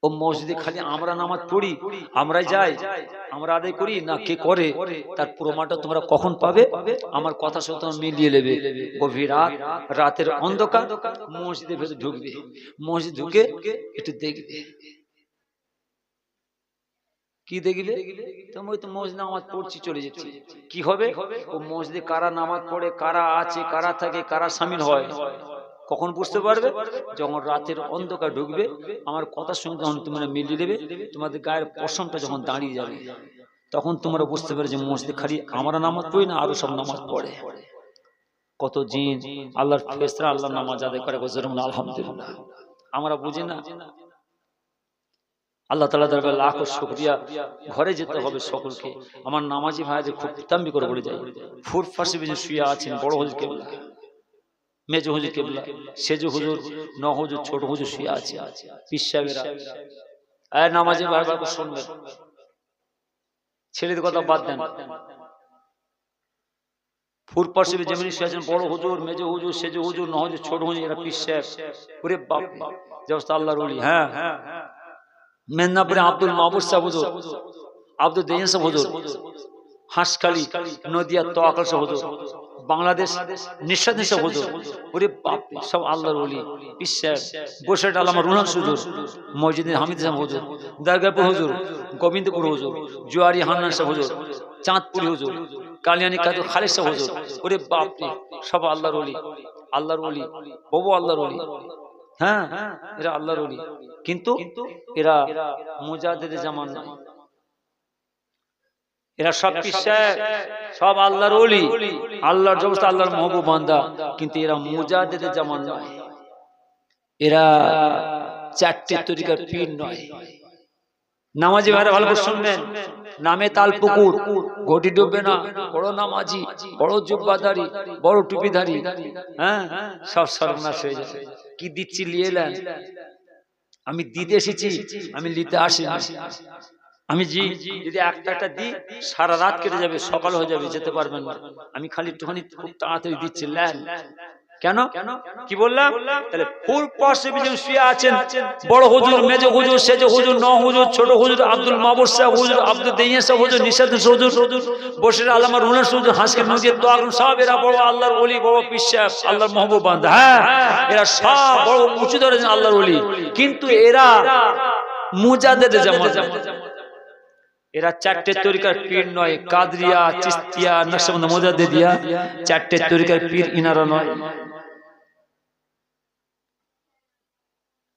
ও মসজিদে খালি আমরা নামাজ পড়ি, আমরাই যাই, আমরা আদায় করি না, কে করে, তার প্রমাণটা তোমরা কখন পাবে? আমার কথা সাথে মিলিয়ে নেবে। গভীর রাত, রাতের অন্ধকার, মসজিদের ভেতরে ঢুকবে, মসজিদ ঢুকে একটু দেখবে, কি দেখলে? তুমি তো মসজিদে নামাজ পড়ছি চলে যাচ্ছি, কি হবে? ও মসজিদে কারা নামাজ পড়ে, কারা আছে, কারা থাকে, কারা শামিল হয়, কখন বুঝতে পারবে? যখন রাতের অন্ধকার ঢুকবে, আমার কথার সঙ্গে যখন তোমরা মিলিয়ে দেবে, তোমাদের গায়ের পশমটা যখন দাঁড়িয়ে যাবে, তখন তোমরা বুঝতে পারবে যে মসজিদে খালি আমরা নামাজ পড়ি না, আরো সব নামাজ পড়ে। কত জিন আল্লাহর ফেরেশতারা আল্লাহর নামাজ আদায় করে, আলহামদুলিল্লাহ। আমরা বুঝি না। আল্লাহ তাআলা দরবারে লাখো শুকরিয়া। ঘরে যেতে হবে সকলকে। আমার নামাজি ভাইদের খুব তাম্বি করে বলে যায়, ফুট ফাঁসি বেজে শুয়ে আছেন বড় হুজুর কেবলা, মেজো হুজুর কেবলা, সেজো হুজুর, ন হুজুর, ছোট হুজুর শুয়ে আছে, পীর সাহেবেরা। আর নামাজি ভাইরা শুনবেন, ছেলেদের কথা বাদ দেন, ফুট ফাঁসি যেমনি শুয়ে আছেন বড় হুজুর, মেজো হুজুর, সেজো হুজুর, ন হুজুর, ছোট হুজুর, এরা পীর সাহেব। ওরে বাপ, জবস্তা আল্লাহর ওলি। হ্যাঁ, মেদিনীপুরে আব্দুল মাহবুব সাহেব হুজুর, আব্দুল দেহিন সাহেব হুজুর, হাঁসখালি নদিয়া তোয়াকাল সাহেব হুজুর, বাংলাদেশ নিঃস্বাদ সাহেব হুজুর। ওরে বাপ, সব আল্লাহর ওলি, পীর সাহেব। বসিরহাট আল্লামা রুহান হুজুর, মসজিদে হামিদ সাহেব হুজুর, দরগাপুর হুজুর, গোবিন্দপুর হুজুর, জুয়ারি হান্নান সাহেব হুজুর, চাঁদপুরি হুজুর, কালিয়ানি কাদু খালিদ সাহেব হুজুর। ওরে বাপ, সব আল্লাহর ওলি, আল্লাহর ওলি, বহু আল্লাহর ওলি। হ্যাঁ, এরা আল্লাহর ওলি, কিন্তু এরা মুজাদ্দিদে জামান নয়, এরা সব পীর সাহেব, সব আল্লাহর ওলি, আল্লাহর জবস্ত, আল্লাহর মাহবুব বান্দা, কিন্তু এরা মুজাদ্দিদে জামান নয়, এরা 4টে তরিকার পীর নয়। নামাজি ভাইরা ভালো করে শুনবেন, নামে তাল পুকুর, ঘটি ডুববে না, বড় নামাজি, বড় জুব্বাধারী, বড় টুপিধারী, হ্যাঁ, সব সর্বনাশ হয়ে যাবে। কি দিচ্ছি নিয়ে এলেন? আমি দিতে এসেছি, আমি নিতে আসিনি। আমি যদি একটা দিই সারা রাত কেটে যাবে, সকাল হয়ে যাবে, যেতে পারবেন না। আমি খালি একটুখানি খুব তাড়াতাড়ি দিচ্ছি, নেন। কেন? কি বললাম? তাহলে ফুল পাশে শুয়ে আছেন বড় হুজুর, মেজো হুজুর, সেজো হুজুর, ন হুজুর, ছোট হুজুর, আব্দুল মাহবুব সাহেব হুজুর, আব্দুল দেহিয়া সাহেব হুজুর, নিশাদ হুজুর, বসির আল্লামা রুহান হুজুর, হাসকে নদীর তোয়াকাল, সব এরা বড় আল্লাহর ওলি, বড় পীর সাহেব, আল্লাহর মাহবুব বান্দা। হ্যাঁ, এরা সব বড় উঁচু দরজার আল্লাহর ওলি, কিন্তু এরা মুজাদ্দিদে জামান। এরা চারটে তরিকার পীর নয়, কাদরিয়া, চিস্তিয়া, নকশবন্দ, মুজাদ্দিদিয়া, চারটে তরিকার পীর ইনারা নয়।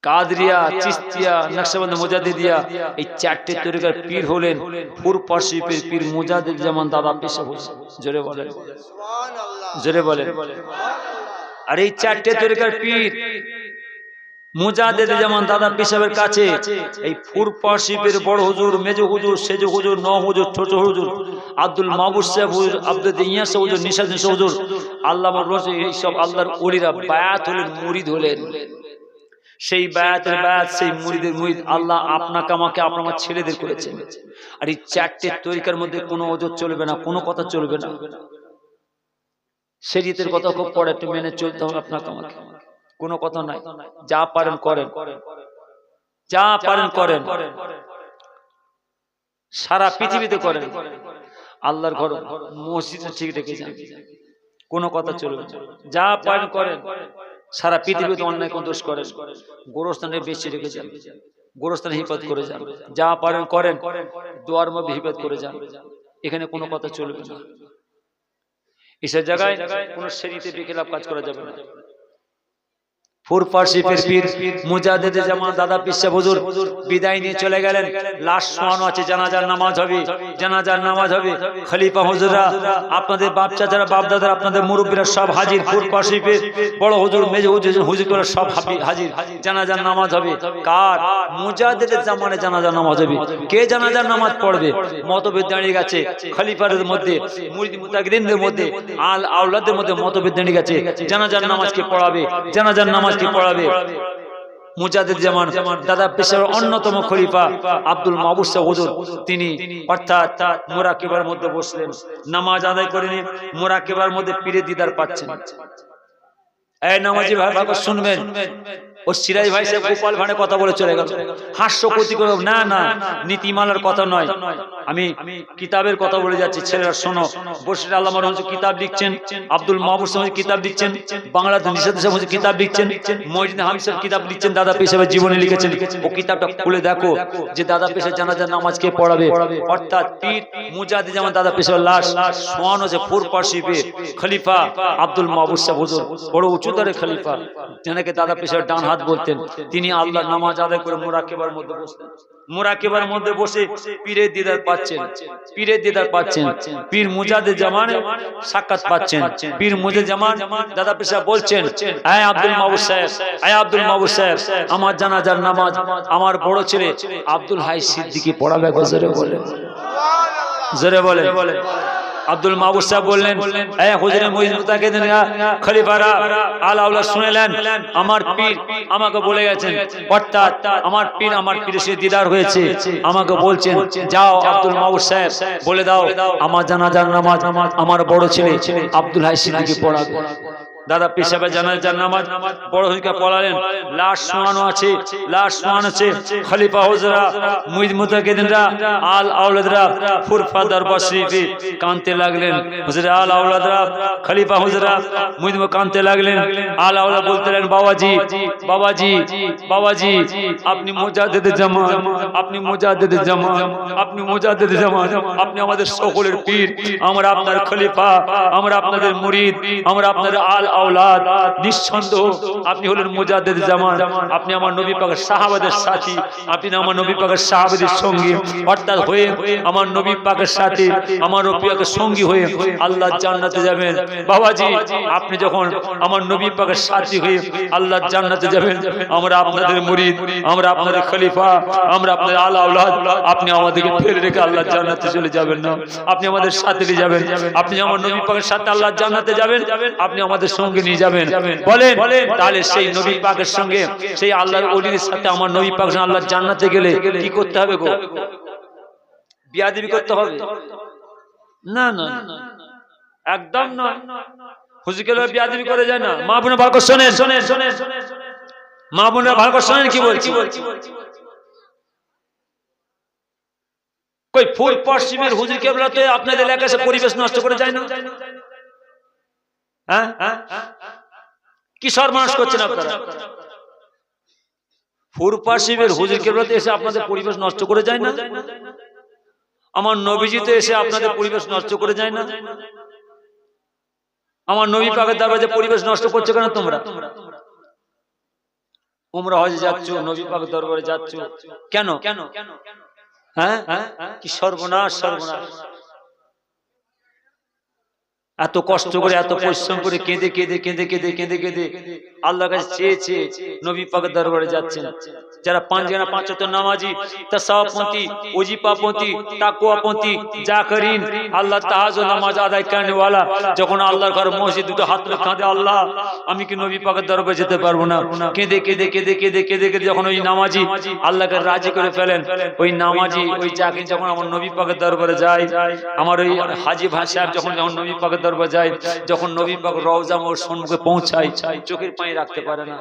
কাদরিয়া, চিস্তিয়া, নকশবন্দ, মুজাদ্দিদিয়া এই চারটে তরিকার পীর হলেন ফুরপাশি পীর, পীর মুজাদ্দিদ যেমন দাদা পেশা হোসেন। জোরে বলেন সুবহানাল্লাহ, জোরে বলেন। আর এই চারটে তরিকার পীর মুজাদ্দিদ যেমন দাদা পেশাবের কাছে এই ফুরপাশি পীর বড় হুজুর, মেজো হুজুর, সেজো হুজুর, ন হুজুর, ছোট হুজুর, আব্দুল মাহবুব সাহেব হুজুর, আব্দুল ইয়াস হুজুর, নিশাদ হুজুর, আল্লামা রশিদ, এই সব আল্লাহর ওলিরা বায়াত হলেন, মুরিদ হলেন। সেই বায়াতের বায়াত, সেই মুরিদের মুরিদ আল্লাহ আপনাকে আমাকে আপনার ছেলেদের করেছেন। আর এই চারটে তরিকার মধ্যে কোনো ওজোর চলবে না, কোনো কথা চলবে না। শরীয়তের কথা খুব পড়ে একটু মেনে চলতে হবে আপনাকে আমাকে, কোনো কথা নাই। যা পারেন করেন, যা পারেন করেন, সারা পৃথিবীতে করেন। আল্লাহর ঘর মসজিদ ঠিক রেখে যান, কোনো কথা চলবে না। যা পারেন করেন, সারা পৃথিবীতে অন্যায় কোন দোষ করেন, গোরস্থানে বেশি রেখে যান, গোরস্থানে হিফাজত করে যান। যা পারেন করেন, দোয়ার মধ্যে হিফাজত করে যান। এখানে কোনো কথা চলবে না। এসব জায়গায় কোনো শরীয়তে বেখিলাফ কাজ করা যাবে না। ফুরপাশি পীর মুজাদ্দিদ জামান দাদা পিসা হুজুর বিদায় নিয়ে চলে গেলেন। লাশ শোয়ানো আছে, জানাজার নামাজ হবে, জানাজার নামাজ হবে। খলিফা হুজুররা, আপনাদের বাপ চাচারা, বাপ দাদারা, আপনাদের মুরব্বীরা সব হাজির। ফুরপাশি পীর বড় হুজুর, মেজ হুজুর, হুজুররা সব হাজির। জানাজার নামাজ হবে। কার? মুজাদ্দিদের জামানে জানাজার নামাজ হবে। কে জানাজার নামাজ পড়বে? মতভেদ দাঁড়িয়ে গেছে খলিফাদের মধ্যে, মুরিদ মুতাকিদিনদের মধ্যে, আল আওলাদের মধ্যে মতভেদ দাঁড়িয়ে গেছে। জানাজার নামাজ কে পড়াবে? জানাজার নামাজ কি পড়াবে? মুজাদ্দিদ জামান দাদা পেশার অন্যতম খলিফা আব্দুল মাহবুব সাহেব হুজুর, তিনি অর্থাৎ মুরাকিবার মধ্যে বসলেন, নামাজ আদায় করে নিয়ে মুরাকিবার মধ্যে পীরের দিদার পাচ্ছেন। এই নামাজি ভাই শুনবেন, ও সিরাজ ভাই সাহেব গোপাল ভাঁড়ে কথা বলে চলে গেল। হাস্যকতি করে না, না নীতিমালার কথা নয়, আমি কিতাবের কথা বলে যাচ্ছি। ছেলেরা শোনো, বশির আল্লামা রহমান কিতাব লিখছেন, আব্দুল মাহবুব সাহেব কিতাব লিখছেন, বাংলাদেশ নিশাদ সাহেব কিতাব লিখছেন, মহিউদ্দিন হামিদ সাহেব কিতাব লিখছেন, দাদা পেশাবের জীবনে লিখেছেন। ও কিতাবটা খুলে দেখো যে দাদা পেশার জানাজার নামাজ কে পড়াবে। অর্থাৎ পীর মুজাদ্দিদ জামান দাদা পেশার লাশ শোয়ানো আছে ফুরপাশি পীর খলিফা আব্দুল মাহবুব সাহেব হুজুর, বড় উঁচুদারে খলিফা, যাকে দাদা পেশার ডান হাত বলতেন। তিনি আল্লাহর নামাজ আদায় করে মুরাকিবার মধ্যে বসলেন। মুরাকিবার মধ্যে বসে পীরের দিদার পাচ্ছেন, পীরের দিদার পাচ্ছেন। পীর মুজাদ্দিদ জামানে সাক্ষাৎ পাচ্ছেন। পীর মুজাদ্দিদ জামান দাদা পেশা বলছেন, আয় আব্দুল মাহবুব সাহেব, আয় আব্দুল মাহবুব সাহেব, আমার জানাজার নামাজ আমার বড় ছেলে আব্দুল হাই সিদ্দিকী পড়াবে। জোরে বলে, জোরে বলে। আব্দুল মাহবুব সাহেব বললেন, এই হুজুরে মুরিদ মুতাকিদিন খলিফারা আলা আওলা শুনলেন, আমার পীর আমাকে বলে গেছেন, অর্থাৎ আমার পীর, আমার পীরের সাথে দিদার হয়েছে, আমাকে বলছেন যাও আব্দুল মাহবুব সাহেব বলে দাও আমার জানাজার নামাজ আমার বড় ছেলে আব্দুল হাই সিদ্দিকী পড়াবে। দাদা পেশাবে জানাজার নামাজ বড় হুজুরকে পড়ালেন। লাশ শোয়ানো আছে, লাশ শোয়ানো আছে। খলিফা হুজুররা, মুরিদ মুতাকিদিনরা, আল আওলাদরা ফুরফা দরবার শরীফে কাঁদতে লাগলেন। হুজুর আল আওলাদরা, খলিফা হুজুররা মুরিদ কাঁদতে লাগলেন। আল আওলাদ বলতে লাগলেন, বাবাজি, বাবাজি, বাবাজি, আপনি মুজাদ্দিদ জামান, আপনি মুজাদ্দিদ জামান, আপনি মুজাদ্দিদ জামান, আপনি আমাদের সকলের পীর, আমরা আপনার খলিফা, আমরা আপনাদের মুরিদ, আমরা আপনাদের আল আওলাদ। নিঃসন্দেহ আপনি হলেন মুজাদ্দিদ জামান, আপনি আমার নবী পাকের সাহাবাদের সাথী, আপনি আমার নবী পাকের সাহাবাদের সঙ্গী, অর্থাৎ হয়ে আমার নবী পাকের সাথে, আমার নবী পাকের সঙ্গী হয়ে আল্লাহর জান্নাতে যাবেন। বাবাজি, আপনি যখন আমার নবী পাকের সাথী হয়ে আল্লাহর জান্নাতে যাবেন, আমরা আপনাদের মুরিদ, আমরা আপনাদের খলিফা, আমরা আপনাদের আল আওলাদ, আপনি আমাদেরকে ফেলে রেখে আল্লাহর জান্নাতে চলে যাবেন না, আপনি আমাদের সাথে নিয়ে যাবেন। আপনি আমার নবী পাকের সাথে আল্লাহর জান্নাতে যাবেন, আপনি আমাদের সঙ্গে নিয়ে যাবেন। বলেন তাহলে সেই নবী পাকের সঙ্গে, সেই আল্লাহর ওলির সাথে আমার নবী পাক আল্লাহর জান্নাতে গেলে কি করতে হবে গো? বিয়াদবি করতে হবে? না না, একদম না। হুজুরকে বিয়াদবি করে যায় না। মা বোনেরা ভালো করে শোনেন, শোনেন, শোনেন, মা বোনেরা ভালো করে শোনেন কি বলছি। কই ফুল পশ্চিমের হুজুর কেবলা তো আপনাদের এলাকায় পরিবেশ নষ্ট করে যায় না? হ্যাঁ, কি সর্বনাশ করছেন আপনারা? ফুরপাশিবের হুজুর কেবলাতে এসে আপনাদের পরিবেশ নষ্ট করে যায় না? আমার নবীজি তো এসে আপনাদের পরিবেশ নষ্ট করে যায় না? আমার নবী পাকের দরবারে পরিবেশ নষ্ট করছো কেন তোমরা? উমরা হজে যাচ্ছ, নবী পাকের দরবারে যাচ্ছ কেন? হ্যাঁ, কি সর্বনাশ সর্বনাশ! এত কষ্ট করে এত পরিশ্রম করে কেঁদে কেঁদে কেঁদে কেঁদে কেঁদে কেঁদে আল্লাহর কাছে চেয়ে চেয়ে নবী পাকের দরবারে যাচ্ছেন। যারা পাঁচ ওয়াক্ত নামাজি, তাসাওয়াপন্থী, ওজিফাপন্থী, তাকওয়াপন্থী, জাকিরিন, আল্লাহ তাহাজ্জুদ নামাজ আদায় করনে ওয়ালা, যখন আল্লাহর ঘর মসজিদ দুটো হাত তুলে কাঁদে, আল্লাহ আমি কি নবী পাকের দরবারে যেতে পারবো না? কেঁদে কেঁদে কেঁদে কেঁদে কেঁদে কেঁদে যখন ওই নামাজি আল্লাহকে রাজি করে ফেলেন, ওই নামাজি ওই জাকির যখন আমার নবী পাকের দরবারে যায়, আমার ওই হাজী ভাই সাহেব যখন নবী পাকের দরবারে যায়, যখন নবী পাক রওজা মোর সম্মুখে পৌঁছায়, চোখের পানি রাখতে পারে না।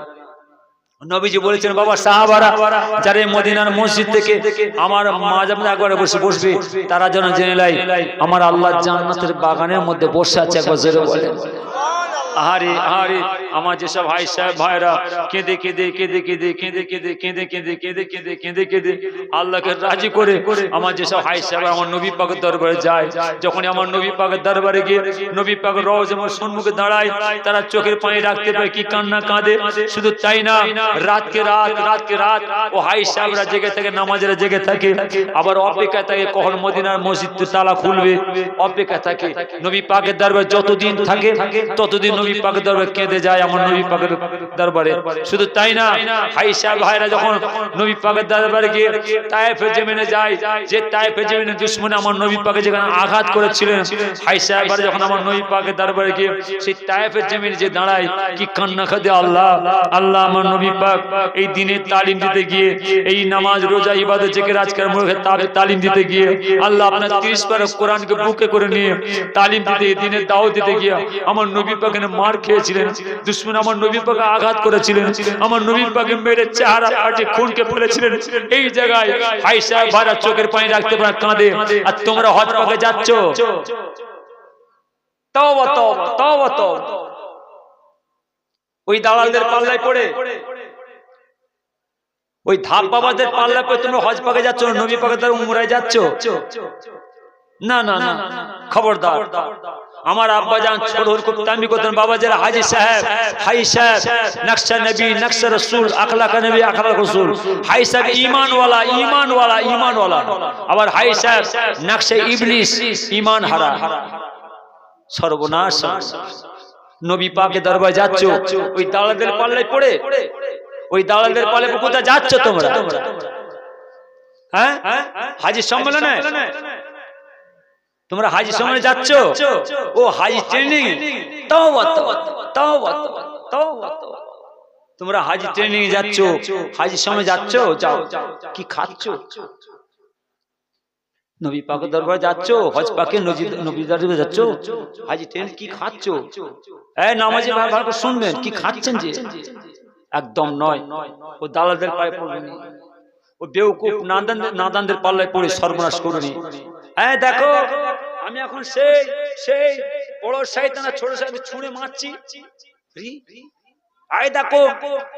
নবীজি বলেছেন, বাবা সাহাবারা যারা মদিনার মসজিদ থেকে আমার মাঝে একবারে বসবে, তারা যেন জেনে নেয় আমার আল্লাহ জান্নাতের বাগানের মধ্যে বসে আছে। একবার জোরে বলেন আহারে আহারে! আমার যেসব ভাই সাহেব ভাইরা কেঁদে কেঁদে কেঁদে কেঁদে কেঁদে কেঁদে কেঁদে কেঁদে কেঁদে কেঁদে কেঁদে কেঁদে আল্লাহকে রাজি করে আমার যেসব ভাই সাহেব আমার নবী পাকের দরবারে যায়, যখন আমার নবী পাকের দরবারে গিয়ে নবী পাকের রওজা আমার সম্মুখে দাঁড়ায়, তারা চোখের পানি রাখতে পারে, কি কান্না কাঁদে! শুধু তাই না, রাতকে রাত ও ভাই সাহেবরা জেগে থাকে, নামাজেরা জেগে থাকে, আবার অপেক্ষা থাকে কখন মদিনার মসজিদ তালা খুলবে, অপেক্ষা থাকে। নবী পাকের দরবারে যতদিন থাকে ততদিন নবী পাকের দরবারে কেঁদে যায় আমার নবী পাকের দরবারে। শুধু তাই না, ভাই সাহেব ভাইরা যখন নবী পাকের দরবারে গিয়ে তায়েফের জমিনে যায়, যে তায়েফের জমিনে দুশমনে আমার নবী পাকে যেখানে আঘাত করেছিলেন, ভাই সাহেব ভাইরা যখন আমার নবী পাকের দরবারে গিয়ে সেই তায়েফের জমিনে যে দাঁড়ায়, কি কান্না কাঁদে! আল্লাহ আল্লাহ আমার নবী পাক এই দিনের তালিম দিতে গিয়ে, এই নামাজ রোজা ইবাদত জিকির আজকার মুখে তালিম দিতে গিয়ে, আল্লাহ আপনার 30 পারা কোরআনকে বুকে করে নিয়ে তালিম দিতে, দিনের দাওয়াত দিতে গিয়ে আমার নবী পাকের মার খেয়েছিলেন, দুশমন আমার নবী পাকে আঘাত করেছিলেন, আমার নবী পাকে মেরে চেহারা ফাটে খুনকে ফেলেছিলেন। এই জায়গায় ভাই সাহেব ভাইরা চোখের পানি রাখতে পারে, কাঁদে, আর তোমরা হজ পাকে যাচ্ছ। তওবা তওবা তওবা তওবা! ওই দালালদের পাল্লায় পড়ে, ওই ধাপ বাবাদের পাল্লায় পড়ে তোমরা হজ পাকে যাচ্ছ, নবী পাকের দরবারে উমরায় যাচ্ছ? না না না, খবরদার! আমার আব্বা জান ছোট খুব তামি করতেন, বাবা যারা হাজি সাহেব, হাই সাহেব, নকশা নবী, নকশা রসুল, আখলাক নবী, আখলাক রসুল। হাই সাহেব ঈমানওয়ালা, ঈমানওয়ালা, ঈমানওয়ালা। আবার হাই সাহেব নকশা ইবলিস, ঈমান হারা। সর্বনাশ! নবী পাকের দরবারে যাচ্ছ, ওই দালালদের পাল্লায় পড়ে, ওই দালালদের পাল্লায় কোথায় যাচ্ছ তোমরা? হ্যাঁ, হাজি সম্মেলনে তোমরা হাজি সম্মেলনে যাচ্ছ? ও হাজি ট্রেনিং! তওবা তওবা তওবা তওবা! তোমরা হাজি ট্রেনিং এ যাচ্ছ, হাজি সম্মেলনে যাচ্ছ, যাও, কি খাচ্ছ? নবী পাকের দরবারে যাচ্ছ, হজ পাকে নবী দরবারে যাচ্ছ, হাজি ট্রেনিং কি খাচ্ছ? এই নামাজি ভাই ভালো করে শুনবেন, কি খাচ্ছেন যে? একদম নয়। ও দালালদের পায়ে পড়বেন, ও বেওকুফ নাদানদের পাল্লায় পড়ে সর্বনাশ করুনি। হ্যাঁ দেখো, আমি এখন সেই বড় শয়তানা ছোট শয়তান ছুঁড়ে মারছি। আয় দেখো,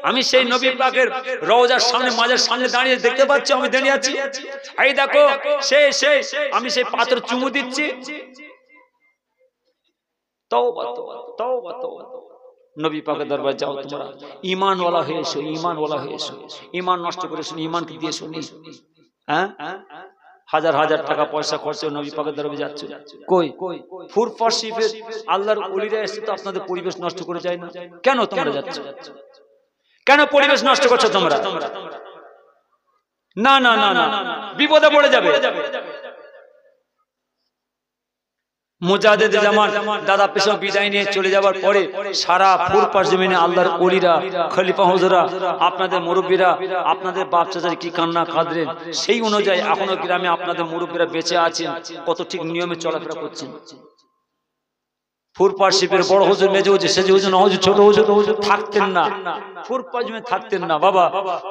আমি সেই নবী পাকের রওজার সামনে, মাজার সামনে দাঁড়িয়ে দেখতে পাচ্ছি, আমি দাঁড়িয়ে আছি। আয় দেখো, আমি সেই পাথর চুমু দিচ্ছি। তওবা তওবা তওবা তওবা! নবী পাকের দরবারে যাও, তোমরা ঈমানওয়ালা হয়ে এসো, ঈমানওয়ালা হয়ে এসো। ঈমান নষ্ট করেছো, ঈমানকে দিয়ে শুনি। হ্যাঁ, হাজার হাজার টাকা পয়সা খরচে নবী পাকের দরবারে যাচ্ছ, কই ফুরফাশিফের আল্লাহর ওলিরা এসে তো আপনাদের পরিবেশ নষ্ট করে যায় না? কেন তোমরা যাচ্ছ? কেন পরিবেশ নষ্ট করছো তোমরা? না না না না, বিপদে পড়ে যাবে। মুজাহিদে জামান দাদা পেশা বিদায় নিয়ে চলে যাবার পরে সারা ফুরফাশ জমিনে আল্লাহর ওলিরা, খলিফা হুজুরা, আপনাদের মুরব্বীরা, আপনাদের বাপ চাচার কি কান্না কাঁদলেন, সেই অনুযায়ী এখনো গ্রামে আপনাদের মুরব্বীরা বেঁচে আছেন, কত ঠিক নিয়মে চলাফেরা করছেন। ফুরফাশ শিবের বড় হুজুর, মেজে হুজুর, সেজে হুজুর, হুজুর, ছোট হুজুর থাকতেন না, ফুরফাশ জমিনে থাকতেন না।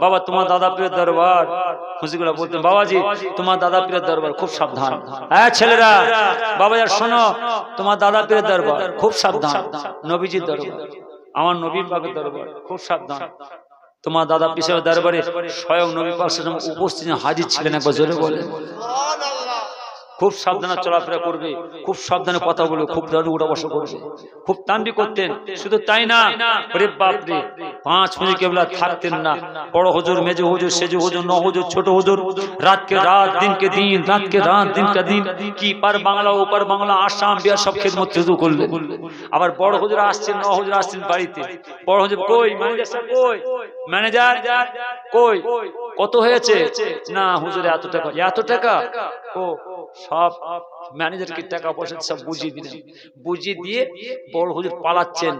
বাবা তোমার দাদা পীরের দরবার, হুজুররা বলতেন, বাবাজি তোমার দাদা পীরের দরবার, খুব সাবধান। হ্যাঁ ছেলেরা, বাবা যার শোনো, তোমার দাদা পীরের দরবার খুব সাবধান। নবীজির দরবার, আমার নবী পাকের দরবার, খুব সাবধান। তোমার দাদা পীরের দরবারে স্বয়ং নবী পাক সাল্লাল্লাহু আলাইহি ওয়াসাল্লাম উপস্থিত হাজির ছিলেন। একবার জোরে বলেন খুব সাবধানে চলাফেরা করবে, খুব সাবধানে কথা বলবে, খুব দাঁড়িয়ে উঠা বসা করবে, খুব তানবি করতেন। শুধু তাই না, ওরে বাপরে, 5 হুজুর কেবলা থাকতেন না। বড় হুজুর, মেজো হুজুর, সেজো হুজুর, ন হুজুর, ছোট হুজুর, রাতকে রাত, দিনকে দিন, রাতকে রাত, দিনকে দিন, কি পার বাংলা ওপার বাংলা, আসাম বিহার সব খেদমত শুরু করলেন। আবার বড় হুজুর আসছেন, ন হুজুর আসছেন বাড়িতে। বড় হুজুর কই, ম্যানেজার সাহেব কই, ম্যানেজার কই, কত হয়েছে? না হুজুর এত টাকা। এত টাকা? ও সব ম্যানেজারকে টাকা পয়সা সব বুঝিয়ে দিলেন। বুঝিয়ে দিয়ে বড় হুজুর পালাচ্ছেন।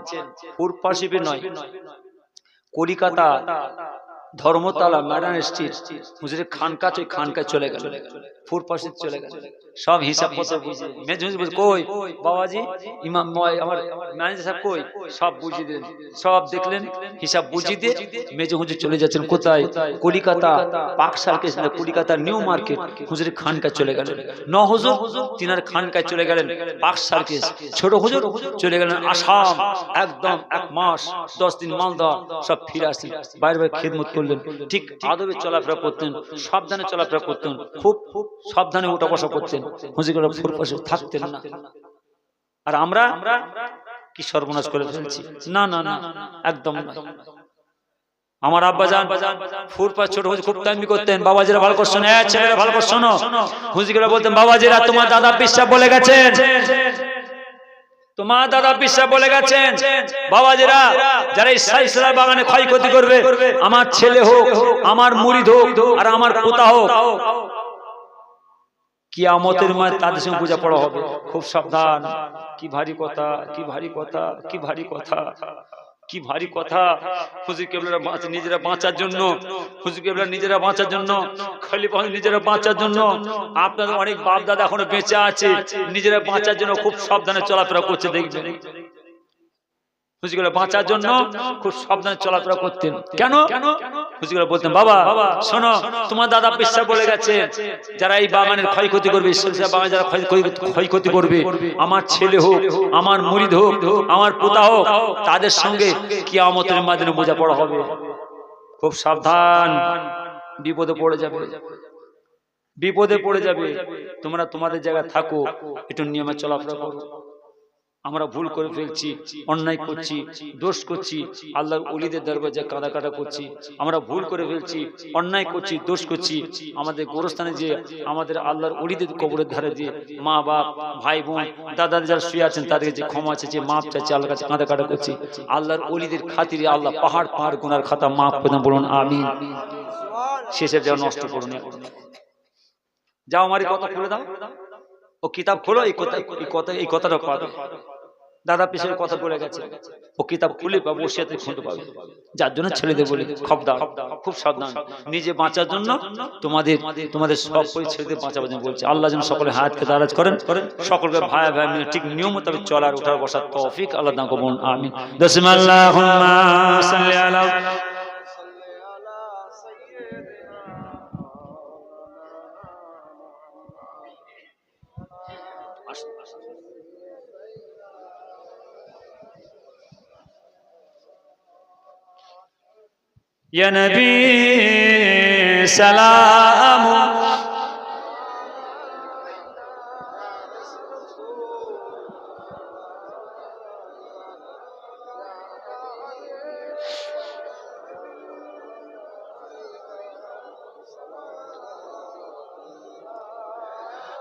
ফুরপাশিপে নয়, কলিকাতা ধর্মতলা ম্যাডান স্ট্রিট হুজুরের খানকা, ওই খানকায় চলে গেল, ফুরপাশে চলে গেল। সব হিসাব পত্র বুঝিয়ে মেজো হুজুর কই বাবাজি, ইমাম আমার ম্যানেজার সাহেব কই, সব বুঝিয়ে দিলেন। সব দেখলেন, হিসাব বুঝিয়ে দিয়ে মেজো হুজুর চলে যাচ্ছেন কোথায়? Calcutta park সার্কেস, Calcutta new market হুজুরের খানকায় চলে গেলেন। ন হুজুর তিনার খানকায় চলে গেলেন পার্ক সার্কেস। ছোট হুজুর চলে গেলেন আসাম। একদম 1 মাস 10 দিন মালদা সব ফিরে আসছেন। বাইরে বাইরে খেদমত করলেন, ঠিক আদবে চলাফেরা করতেন, সাবধানে চলাফেরা করতেন, খুব সাবধানে ওঠা বসা করতেন। হুজুরেরা ফুরপাশে থাকতেন না। আর আমরা কি সর্বনাশ করে ফেলছি? না না না, একদম না। আমার আব্বাজান ফুরপাশ ছোট হুজুর খুব তানবি করতেন। বাবাজিরা ভালো করে শোনো, ছেলেরা ভালো করে শোনো। হুজুরেরা বলতেন, বাবাজিরা তোমার দাদা পিসা বলে গেছেন, তোমার দাদা পিসা বলে গেছেন, বাবাজিরা যারা এই সাইসরা বাগানে ক্ষয়ক্ষতি করবে, আমার ছেলে হোক, আমার মুরিদ হোক, আর আমার পোতা হোক, কিয়ামতের মাঠে তাদের সঙ্গে পূজা পড়া হবে। খুব সাবধান। কি ভারী কথা, কি ভারী কথা, কি ভারী কথা, কি ভারী কথা। হুজুর কেবলারা নিজেরা বাঁচার জন্য, হুজুর কেবলা নিজেরা বাঁচার জন্য, খলিফা নিজেরা বাঁচার জন্য, আপনাদের অনেক বাপ দাদা এখনো বেঁচে আছে, নিজেরা বাঁচার জন্য খুব সাবধানে চলাফেরা করছে, দেখবেন। হুজুররা বাঁচার জন্য খুব সাবধানে চলাফেরা করতেন। কেন? হুজুররা বলতেন, বাবা শোনো, তোমার দাদা পিসা বলে গেছে, যারা এই বাগানের ক্ষয়ক্ষতি করবে, বাগানে যারা ক্ষয়ক্ষতি করবে, আমার ছেলে হোক, আমার মুরিদ হোক, আমার পোতা হোক, তাদের সঙ্গে কিয়ামতের ময়দানে বোঝাপড়া হবে। খুব সাবধান, বিপদে পড়ে যাবে, বিপদে পড়ে যাবে। তোমরা তোমাদের জায়গায় থাকো, একটু নিয়মে চলাফেরা করো। আমরা ভুল করে ফেলছি, অন্যায় করছি, দোষ করছি, আল্লাহর ওলিদের দরবারে কাঁদা কাটা করছি। আমরা ভুল করে ফেলছি, অন্যায় করছি, দোষ করছি। আমাদের গোরস্থানে যে আমাদের আল্লাহর ওলিদের কবরের ধারে দিয়ে মা বাপ, ভাই বোন, দাদা যারা শুয়ে আছেন, তাদেরকে যে ক্ষমা চাইছে, মাপ চাইছে, আল্লাহর কাছে কাঁদা কাটা করছি। আল্লাহর ওলিদের খাতিরে আল্লাহ পাহাড় পাহাড় গুনার খাতা মাফ করে দেন, বলুন আমিন। শেষে যাও, নষ্ট করুন। যাও, আমার কথা খুলে দাও, ও কিতাব খোলো, এই কথাটা পাবে। দাদা পিসের কথা বলে গেছে, ও কিতাব খুলে পাবো, ওসিয়াতে খুঁজে পাবে। যার জন্য ছেলেদের বলি, খবরদার, খুব সাবধান। নিজে বাঁচার জন্য তোমাদের সব ছেলেদের বাঁচাবার জন্য বলছে। আল্লাহ যেন সকলে হায়াতকে দারাজ করেন, সকলকে ভাই ভাই ঠিক নিয়ম মোতাবেক চলার ওঠার বসার তৌফিক আল্লাহ দান করুন, আমিন। বিসমিল্লাহুম্মা সাল্লি আলা या नबी सलाम।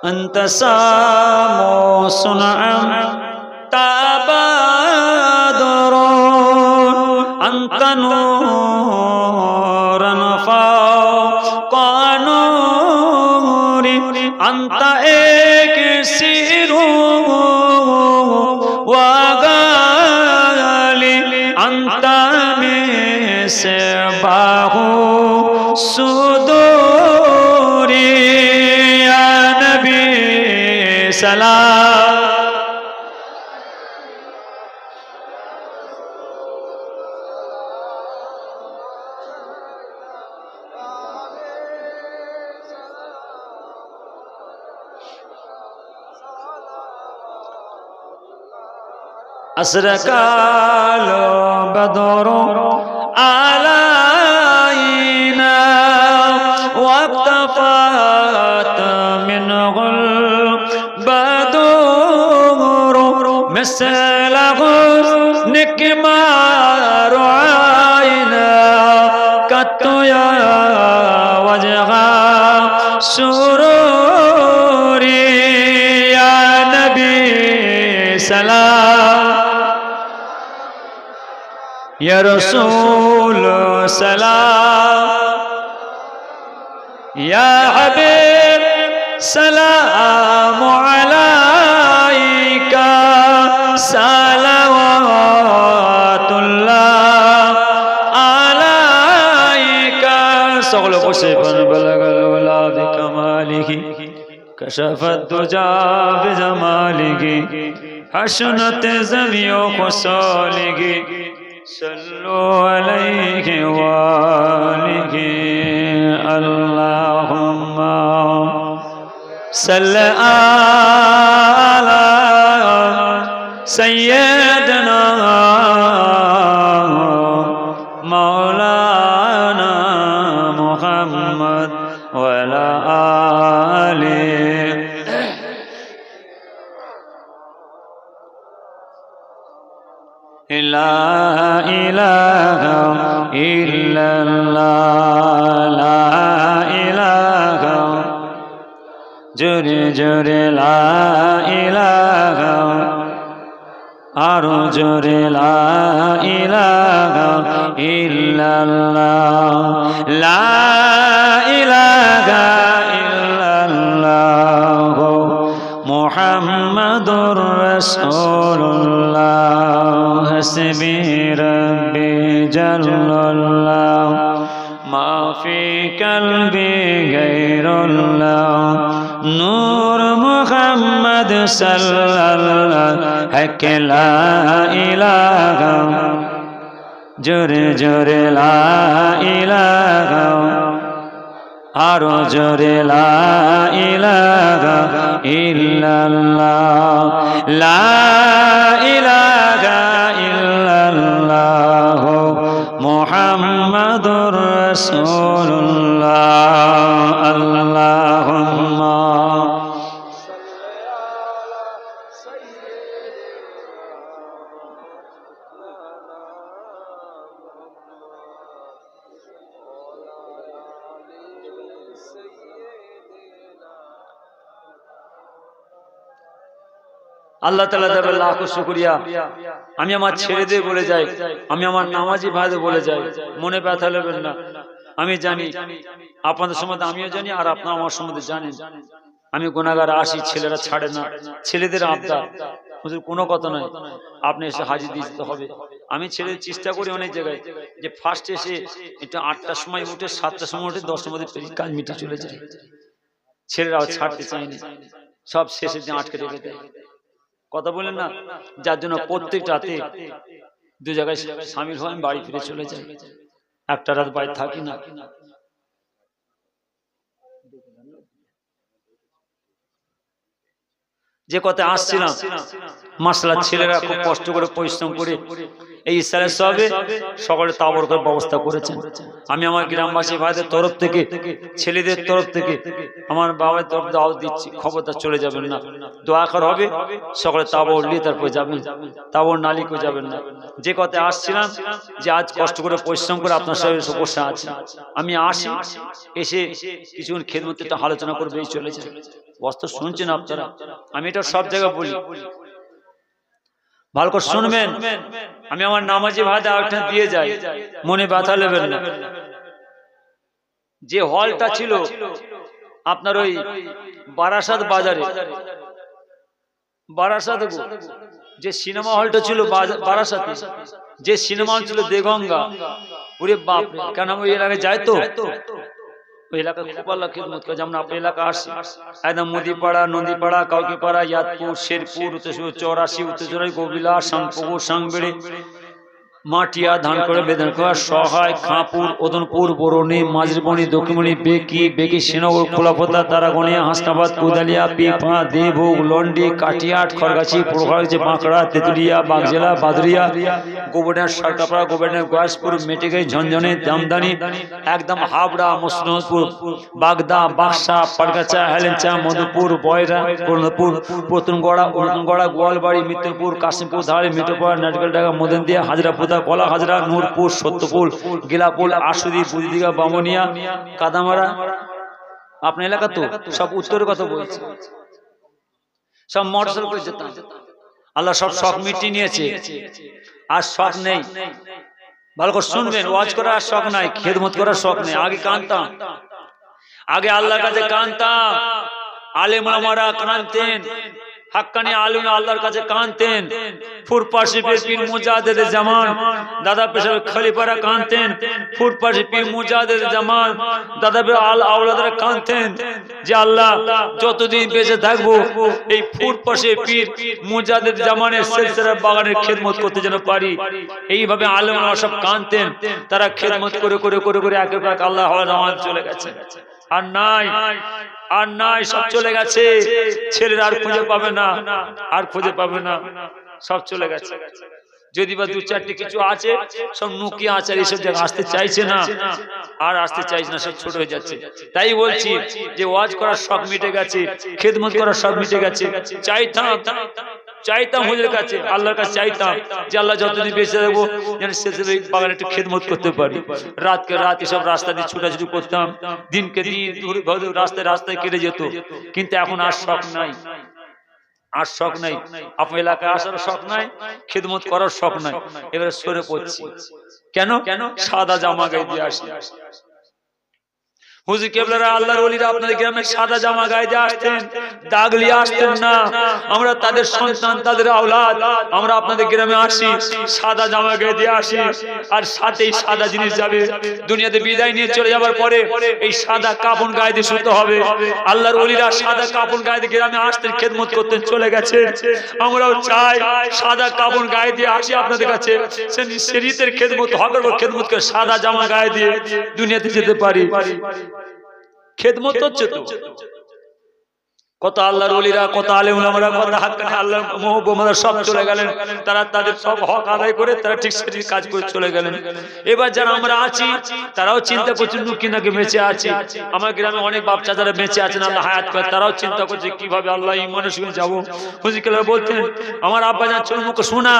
أنت سامو صنعم تبادر أنت نور فوق نور أنت إكسير وغالي أنت مصباح الصدور يا نبي سلام। أشرق البدر علينا واقتفت منه مثله نكمار عينا قط يا وجه سروري يا نبي سلام يا رسول سلام يا حبيب سلام عليك صلوات الله عليك سغل قصيفا بلغ الولا بكماله كشف الدجى بجماله حسنت زمي خصاله صلوا عليه وآله اللهم صل على سيدنا مولانا محمد وعلى آله لا إله إلا الله لا إله জোরে জোরে লা ইলাহা আরো জোরে লা ইলাহা ইল্লাল্লাহ লা ইলাহা ইল্লাল্লাহ মুহাম্মাদুর রাসূলুল্লাহ হাসবি রাব্বি জাল্লাল্লাহ মা ফি কলবি গায়রুল্লাহ নূর মুহাম্মদ সাল্লাল্লাহু হক লা ইলাহা জোরে জোরে লা ইলাহা আরো জোরে লা ইলাহা ইল্লাল্লাহ লা ইলাহা ইল্লাল্লাহ মুহাম্মাদুর রাসূলুল্লাহ আল্লাহুম্মা আল্লাহ তাআলা দেবে লাখ শুকরিয়া। আমি আমার ছেলেদের বলে যাই, আমি আমার নামাজি ভাইদের বলে যাই, মনে ব্যথা নেবেন না। আমি জানি আপনাদের সম্বন্ধে আমিও জানি, আর আপনারা আমার সম্বন্ধে জানেন। আমি গুনাহগার আসি, ছেলেরা ছাড়ে না, ছেলেদের আবদার হুজুর কোনো কথা নয়, আপনি এসে হাজির দিতে হবে। আমি ছেলের চেষ্টা করি অনেক জায়গায় যে ফার্স্ট এসে একটু 8টার সময় উঠে 7টার সময় উঠে 10টার মধ্যে কাজ মিটে চলে যায়। ছেলেরা ছাড়তে চায়নি, সব শেষের দিন আটকে রেখে দেয়। কথা বলেন না, যার জন্য প্রত্যেক রাতে দু জায়গায় সামিল হয়ে আমি বাড়ি ফিরে চলে যাই, একটা রাত বাড়ি থাকি না। যে কথা আসছিলাম, মাশাআল্লাহ ছেলেরা খুব কষ্ট করে পরিশ্রম করে এই ইসলামের সবে সকলে তাবর করে ব্যবস্থা করেছেন। আমি আমার গ্রামবাসী ভাইদের তরফ থেকে, ছেলেদের তরফ থেকে, আমার বাবার তরফ দাওয়াত দিচ্ছি, খবরদার চলে যাবেন না। দোয়া করা হবে, সকলে তাবর নিয়ে তারপর যাবেন, তাবর নালি করে যাবেন না। যে কথা আসছিলাম যে আজ কষ্ট করে পরিশ্রম করে আপনার সঙ্গে বসে আছে, আমি আসি, এসে কিছুক্ষণ খেদমতে একটা আলোচনা করবে, এই চলে যায়। বস্তু শুনছেন আপনারা, আমি এটা সব জায়গায় বলি, ভালো করে শুনবেন। আমি আমার নামাজি ভাইদের আরেকটা দিয়ে যাই, মনে ব্যথা নেবেন না। যে হলটা ছিল আপনার ওই বারাসাত বাজারে, বারাসাত যে সিনেমা হলটা ছিল বারাসাতে, যে সিনেমা হল ছিল দেগঙ্গা, ওরে বাপ, কেন আমি ওই এলাকায় যাই তো ওই এলাকা খুব আল্লাহ খিদমত করে। যেমন আপনার এলাকা আসছে একদম মুদিপাড়া, নদীপাড়া, কাউকিপাড়া, ইয়াদপুর, শেরপুর, 84, 84, গবিলা, শামপুকুর, সাংবেড়ে, মাটিয়া ধান করে বেদন করা সহায় খাঁপুর ওদনপুর বরণী মাঝরবনি দক্ষিণমণি বেকি শ্রীনগর খোলাপোতা তারাগনিয়া হাসনাবাদ কুদালিয়া পিপা দেবভোগ লন্ডি কাটিয়াট খড়গাছি প্রভাগজি বাঁকড়া তেতুলিয়া বাগজেলা বাদরিয়া গোবর্ধন সরকারপাড়া গোবর্ধন গয়াসপুর মেটেগাই ঝঞ্ঝনে দামদানি একদম হাবড়া মুসলিমপুর বাগদা বাক্সা পাটগাছা হেলেঞ্চা মধুপুর বয়রা কর্ণপুর প্রতুনগড়া গোয়ালবাড়ি মিত্রপুর কাশিমপুর ধারে মিঠোপাড়া নাটকেলডাঙ্গা মদনদিয়া হাজরাপুর কলা হাজরা নূরপুর সত্যপুর গিলাপুর আশুদি বুদিদিঘা বামনিয়া কাদামারা আপনার এলাকা তো সব উত্তরের কথা বলছে সব মোটরসাইকেল করে যেতাম আল্লাহ সব শখ মিটিয়ে নিয়েছে আর শখ নেই ভালো করে শুনবেন ওয়াজ করার আর শখ নাই খেদমত করার শখ নেই আগে কাঁদতাম আগে আল্লাহর কাছে কাঁদতাম আলেম ওলামারা কাঁদতেন হাক্কানি আলিম আল্লাহর কাছে কাঁদতেন ফুরপাশি পীর মুজাহিদ জামান দাদা পেশাব খলিফারা কাঁদতেন ফুরপাশি পীর মুজাহিদ জামান দাদা আল আওলাদরা কাঁদতেন যে আল্লাহ যতদিন বেঁচে থাকবো এই ফুরপাশি পীর মুজাহিদ জামানের সিলসিলার বাগানের খেদমত করতে যেন পারি এইভাবে আলেম ওলামা সব কাঁদতেন তারা খেদমত করে করে করে করে একের পর এক আল্লাহ রহমান চলে গেছে আর নাই সব চলে গেছে ছেলেরা আর খুঁজে পাবে না সব চলে গেছে যদি বা দু চারটি কিছু আছে সব নুকিয়া আচার এইসব জায়গায় আসতে চাইছে না আর আসতে চাইছে না সব ছোট হয়ে যাচ্ছে তাই বলছি যে ওয়াজ করার শখ মিটে গেছে খেদমত করার শখ মিটে গেছে চাইতাম হুজুরের কাছে আল্লাহর কাছে চাইতাম যে আল্লাহ যতদিন বেঁচে থাকবো যেন শেষে বাগানে একটু খেদমত করতে পারি রাতকে রাত এসব রাস্তা দিয়ে ছুটাছুটি করতাম দিনকে দিন রাস্তায় কেটে যেত কিন্তু এখন আর শখ নাই আপনার এলাকায় আসার শখ নাই খেদমত করার শখ নাই এবারে সরে পড়ছি কেন সাদা জামা গায়ে দিয়ে আসি হুজুর কেবলারা আল্লাহর ওলিরা আপনাদের গ্রামে সাদা জামা গায়ে দিয়ে আসতেন দাগ নিয়ে আসতেন না আমরা তাদের সন্তান তাদের আওলাদ আমরা আপনাদের গ্রামে আসি সাদা জামা গায়ে দিয়ে আসি আর সাথেই সাদা জিনিস যাবে দুনিয়াতে বিদায় নিয়ে চলে যাবার পরে এই সাদা কাপড় গায়ে দিয়ে শুতে হবে আল্লাহর ওলিরা সাদা কাপড় গায়ে দিয়ে গ্রামে আসতেন খেদমত করতেন চলে গেছে আমরাও চাই সাদা কাপড় গায়ে দিয়ে আসি আপনাদের কাছে শরীয়তের খেদমত হকের খেদমত করে সাদা জামা গায়ে দিয়ে দুনিয়াতে যেতে পারি খেদমত হচ্ছে তো কত আল্লাহর ওলিরা কত আলেম ওলামারা কত হাক্কানি আল্লাহর মুহাব্বতরা সব চলে গেলেন তারা তাদের সব হক আদায় করে তারা ঠিক সেই কাজ করে চলে গেলেন এবার যারা আমরা আছি তারাও চিন্তা করছেন কি নাকি বেঁচে আছে আমার গ্রামে অনেক বাপ চাচারা বেঁচে আছেন আল্লাহ হায়াত করে তারাও চিন্তা করছে কিভাবে আল্লাহ ঈমানের সঙ্গে যাব হুজুর কেবলা বলতেন আমার আব্বা জান চোখ মুখ শোনা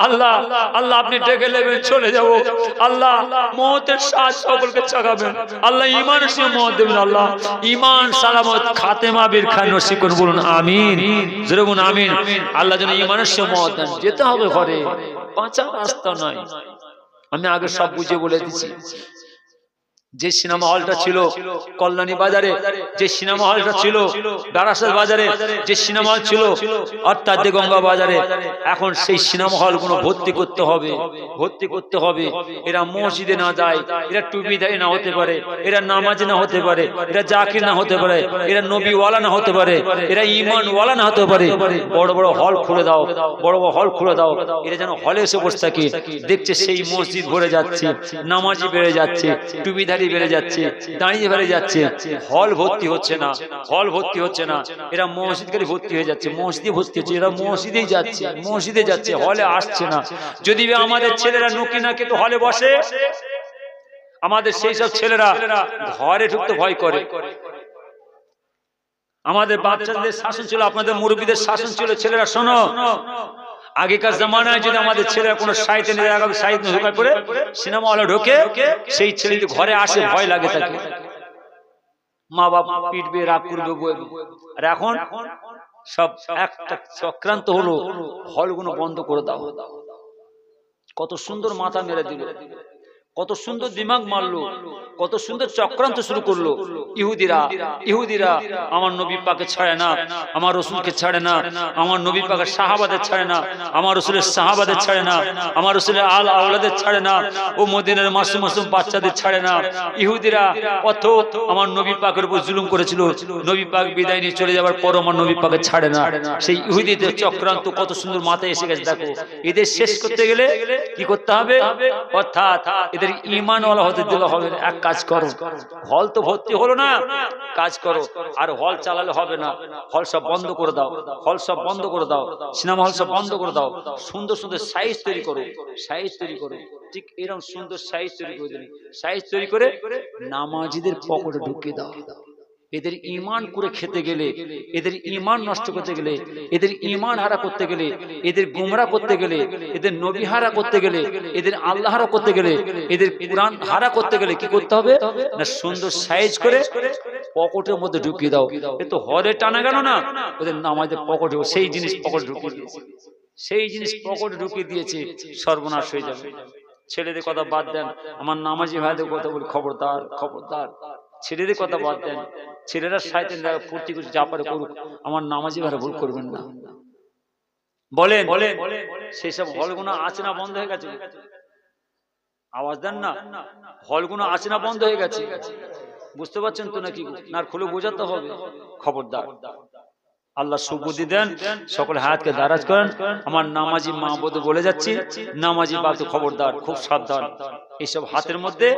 আল্লাহ আপনি ডেকে নেবেন চলে যাব আল্লাহ মওতের সাজ সকলকে চাগাবেন আল্লাহ ঈমানের সঙ্গে মওত দেবেন আল্লাহ ঈমান সালামত খাতেমা বীর খান নসিব করুন বলুন আমিন জোরে বলুন আমিন আল্লাহ যেন ঈমানের সঙ্গে মওত দেন যেতে হবে ঘরে বাঁচা রাস্তা নাই আমি আগে সব বুঝে বলে দিচ্ছি যে সিনেমা হলটা ছিল কল্যাণী বাজারে যে সিনেমা হলটা ছিল বারাসাত বাজারে যে সিনেমা হল ছিল অর্থাৎ গঙ্গা বাজারে এখন সেই সিনেমা হল গুলো ভর্তি করতে হবে এরা মসজিদে না যায় এরা টুপিধারী না হতে পারে এরা নামাজি না হতে পারে এরা জাকির না হতে পারে এরা নবীওয়ালা না হতে পারে এরা ঈমানওয়ালা না হতে পারে বড় বড় হল খুলে দাও এরা যেন হলে এসে বসে থাকে দেখছে সেই মসজিদ ভরে যাচ্ছে নামাজি বেড়ে যাচ্ছে টুপিধারী বেড়ে যাচ্ছে দাঁড়িয়ে বেড়ে যাচ্ছে হল ভর্তি হচ্ছে না এরা মসজিদ করে ভর্তি হয়ে যাচ্ছে মসজিদে ভর্তি হচ্ছে এরা মসজিদে যাচ্ছে হলে আসছে না যদি আমাদের ছেলেরা নুকিনাকে তো হলে বসে আমাদের সেই সব ছেলেরা ঘরে ঢুকতে ভয় করে আমাদের বাচ্চাদের শাসন ছিল আপনাদের মুরব্বীদের শাসন ছিল ছেলেরা শোনো আগেকার জামানায় যদি আমাদের ছেলেরা কোনো সাহিত্য ঢোকায় করে সিনেমা হলে ঢোকে সেই ছেলে যদি ঘরে আসে ভয় লাগে তাকে মা বাবা পিটবে রাগ করবে আর এখন সব একটা চক্রান্ত হলো হলগুলো বন্ধ করে দাও কত সুন্দর মাথা মেরে দিল কত সুন্দর দিমাগ মারলো, কত সুন্দর চক্রান্ত শুরু করলো। ইহুদিরা আমার নবী পাকে ছাড়ে না, আমার রসুলকে ছাড়ে না, আমার নবী পাকের সাহাবাদের ছাড়ে না, আমার রসুলের সাহাবাদের ছাড়ে না, আমার রসুলের আল আওলাদের ছাড়ে না, ও মদিনার মাসুম মাসুম বাচ্চাদের ছাড়ে না। ইহুদিরা কত আমার নবী পাকের উপর জুলুম করেছিল, নবী পাক বিদায় নিয়ে চলে যাওয়ার পর আমার নবী পাকে ছাড়ে না। সেই ইহুদিদের চক্রান্ত কত সুন্দর মাথায় এসে গেছে। দেখো, এদের শেষ করতে গেলে কি করতে হবে? অর্থাৎ এদের ঈমানওয়ালা হতে দিলে হবে না। এক কাজ করো, হল তো ভর্তি হলো না, কাজ করো, আর হল চালালে হবে না, হল সব বন্ধ করে দাও, হল সব বন্ধ করে দাও, সিনেমা হল সব বন্ধ করে দাও, সুন্দর সুন্দর সাইজ তৈরি করো, সাইজ তৈরি করো। ঠিক এরকম সুন্দর সাইজ তৈরি করে দিন, সাইজ তৈরি করে নামাজিদের পকেটে ঢুকিয়ে দাও। এদের ঈমান করে খেতে গেলে, এদের ঈমান নষ্ট করতে গেলে, এদের ঈমান হারা করতে গেলে, এদের গুমরা করতে গেলে, এদের নবী হারা করতে গেলে, এদের আল্লাহ হারা করতে গেলে, এদের কুরআন হারা করতে গেলে কি করতে হবে না? সুন্দর সাইজ করে পকেটের মধ্যে ঢুকিয়ে দাও। এ তো হলে টানা গেল না, ওদের নামাজের পকেটে সেই জিনিস পকেটে ঢুকিয়ে দিয়েছে, সেই জিনিস পকেটে ঢুকিয়ে দিয়েছে, সর্বনাশ হয়ে যাবে। ছেলেদের কথা বাদ দেন, আমার নামাজি ভাইদের কথা বলি, খবরদার খবরদার, ছেলেদের কথা বাদ দেন। ছেলেরা শয়তান ফুর্তি করে যা পারে করুক, আমার নামাজি ভাইরা ভুল করবেন না। বলেন সেই সব হলগুলো আছে না বন্ধ হয়ে গেছে? আওয়াজ দেন না, হলগুলো আছে না বন্ধ হয়ে গেছে? বুঝতে পারছেন তো নাকি? না খুলে বোঝাতে হবে। খবরদার, আল্লাহ সুবুদ্ধি দেন, সকল হায়াতকে দারাজ করেন। আমার নামাজি মা বোধ বলে যাচ্ছি, নামাজি বাপ তো খবরদার, খুব সাবধান। এইসব হাতের মধ্যে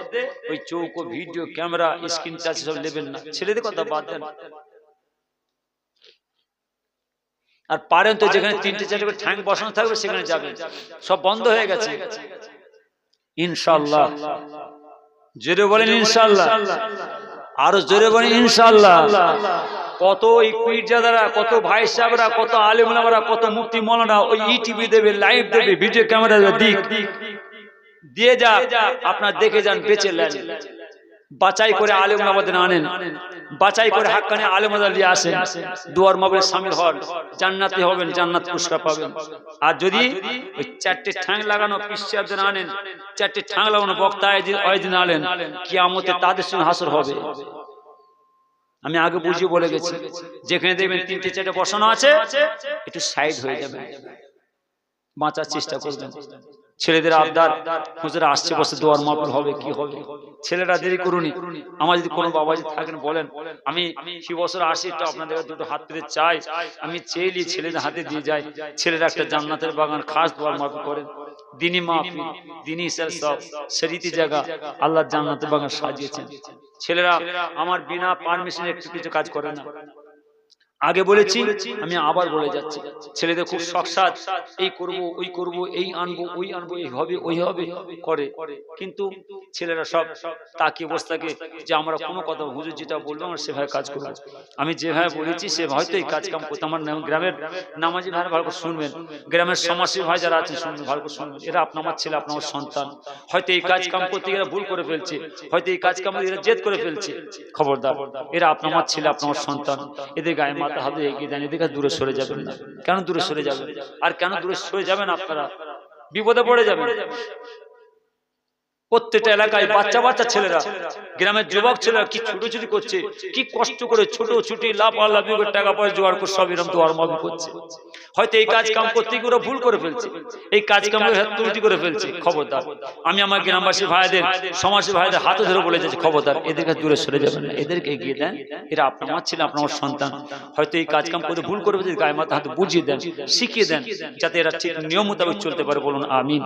ওই চৌকো, ভিডিও, ক্যামেরা, স্ক্রিন টাচ সব নেবেন না। ছেলেদের কথা বাদ দেন। আর পারেন তো যেখানে 3-4 করে ঠ্যাং বসানো থাকবে সেখানে যাবেন। সব বন্ধ হয়ে গেছে ইনশাআল্লাহ। জোরে বলেন ইনশাআল্লাহ, আরো জোরে বলেন ইনশাআল্লাহ। কত পীরজাদারা, কত ভাই সাহেবরা, কত আলেম ওলামারা, কত মুফতি মৌলানা ওই ইটিভি দেবে, লাইভ দেবে, ভিডিও ক্যামেরা দিক দিয়ে যা, আপনার দেখে যান, বেঁচে নেন। বাছাই করে আলেম ওলামাদের আনেন, বাছাই করে হাক্কানি আলেম ওলামা নিয়ে আসেন, দুয়ার মাহফিলে শামিল হন, জান্নাতি হবেন, জান্নাত পুরস্কার পাবেন। আর যদি ওই 4টে ঠ্যাং লাগানো পীর সাহেবদের আনেন, 4টে ঠ্যাং লাগানো বক্তা ওইদিন আনেন, কিয়ামতে তাদের সঙ্গে হাসর হবে। আমি আগে বুঝিয়ে বলে গেছি, যেখানে দেখবেন 3-4টে বসানো আছে একটু সাইড হয়ে যাবে, বাঁচার চেষ্টা করবেন। ছেলেদের আবদার, হুজুরা আসছে বসে দোয়ার মাহফিল হবে, কি হবে? ছেলেরা দেরি করুনি। আমার যদি কোনো বাবাজি থাকেন বলেন, আমি কি বছর আসি, একটু আপনাদের দুটো হাত পেতে চাই, আমি চেয়ে ছেলেদের হাতে দিয়ে যাই। ছেলেরা একটা জান্নাতের বাগান খাস দোয়ার মাহফিল করেন, দিনী মাহফিল, দিনী সব শরীয়তি জায়গা, আল্লাহ জান্নাতের বাগান সাজিয়েছেন। ছেলেরা আমার বিনা পারমিশনে একটু কিছু কাজ করে না। আগে বলেছি, আমি আবার বলে যাচ্ছি, ছেলেদের খুব শখসাদ, এই করব, ওই করব, এই আনবো, ওই আনবো, এই হবে, ওই হবে করে। কিন্তু ছেলেরা সব তাকিয়ে বসে থাকে যে আমরা কোনো কথা, হুজুর যেটা বলবো আমরা সেভাবে কাজ করবো। আমি যেভাবে বলেছি সে হয়তো এই কাজ কাম করতে, আমার গ্রামের নামাজি ভাইরা ভালো করে শুনবেন, গ্রামের সমাজসেবী ভাই যারা আছেন শুনবেন, ভালো করে শুনবেন। এরা আপনার ছেলে, আপনার সন্তান, হয়তো এই কাজ কাম করতে গিয়ে ভুল করে ফেলছে, হয়তো এই কাজ কাম এরা জেদ করে ফেলছে। খবরদার, এরা আপনার ছেলে, আপনার সন্তান, এদের গায়ে মাথা হাতে এগিয়ে দেন, এদের কাছে দূরে সরে যাবেন না। কেন দূরে সরে যাবেন? আর কেন দূরে সরে যাবেন? আপনারা বিপদে পড়ে যাবেন। প্রত্যেকটা এলাকায় বাচ্চা বাচ্চা ছেলেরা, গ্রামের যুবক ছেলেরা কি ছুটোছুটি করছে, কি কষ্ট করে ছোট ছুটি লাফালাফি করে টাকা পয়সা জোগাড় করে সব এরকম দোয়ার মাহফিল করছে। হয়তো এই কাজ কাম করতে গিয়ে ওরা ভুল করে ফেলছে, এই কাজ কাম ত্রুটি করে ফেলছে। খবরদার, আমি আমার গ্রামবাসী ভাইদের, সমাজী ভাইদের হাতে ধরে বলে যাচ্ছি, খবরদার, এদের কাছে দূরে সরে যাবেন না, এদেরকে এগিয়ে দেন। এরা আপনার ছেলে, আপনার সন্তান, হয়তো এই কাজ কাম করে ভুল করে ফেলছে, গায়ে মাথা হাতে বুঝিয়ে দেন, শিখিয়ে দেন, যাতে এরা ঠিক নিয়ম মোতাবেক চলতে পারে। বলুন আমিন,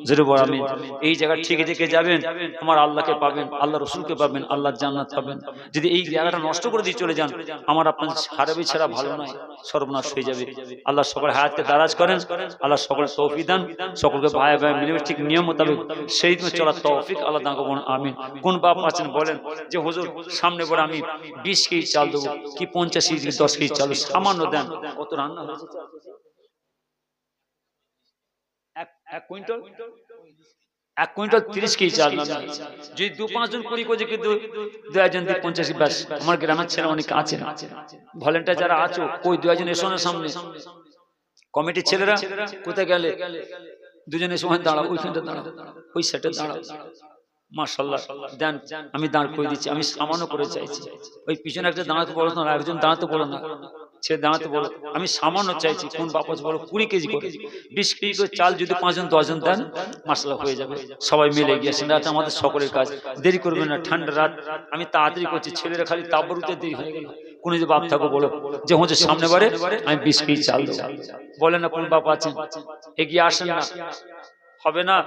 জোরে বল আমিন। এই জায়গা ঠিক দেখে যাবেন, আমার আল্লাহকে পাবেন, আল্লাহ রসুলকে পাবেন, আল্লাহর জান্নাত পাবেন। যদি এই জায়গাটা নষ্ট করে দিয়ে চলে যান, আমার আপনার খারাপই ছাড়া ভালো নয়, সর্বনাশ হয়ে যাবে। আল্লাহ সকল হায়াতকে দারাজ করেন, আল্লাহ সকল তৌফিক দেন, সকলকে ভাই ভাই মিলে ঠিক নিয়ম মোতাবেক সেই দিনে চলার তৌফিক আল্লাহ দান করুন আমিন। কোন বাপ আছেন বলেন যে হুজুর সামনে পরে আমি 20 কেজি চাল দেবো, কি 50 কেজি, 10 কেজি চাল সামান্য দেন। কত রান্না হয়েছে? 1 কুইন্টাল, 1 কুইন্টাল 30 কেজি চাল। যদি 2-5 জন কুড়ি করে, কিন্তু 2-1 দিন 50 কেজি ব্যাস। আমার গ্রামের ছেলে অনেক আছে, ভলেন্টিয়ার যারা আছো, কই 2-1 এসো না সামনে। কমিটির ছেলেরা কোথায় গেলে? 2 জন এসে ওখানে দাঁড়াও, ওইখানটা দাঁড়াও, ওই সেটে দাঁড়াও। মাশাআল্লাহ দেন, আমি দাঁড় করে দিচ্ছি, আমি সামান্য করে চাইছি। ওই পিছনে একটা দাঁড়াতে বলো না, একজন দাঁড়াতে বলো না, সে দাঁড়াতে বলো, আমি সামান্য চাইছি। কোন বাপস বলো 20 কেজি করে 20 কেজি করে চাল যদি 5 জন 10 জন দেন মাশাআল্লাহ হয়ে যাবে, সবাই মিলে গিয়েছেন। রাত আমাদের সকলের কাজ, দেরি করবেন না, ঠান্ডা রাত, আমি তাড়াতাড়ি করছি। ছেলেরা খালি তাবরুতে দেরি হয়ে গেল, কোন যে বাপ থাকো বলো যে হচ্ছে সামনে বারে আমি 20 কেজি চাল দেবো, বলেন না কোন বাপ আছেন এগিয়ে আসেন না, হবে না,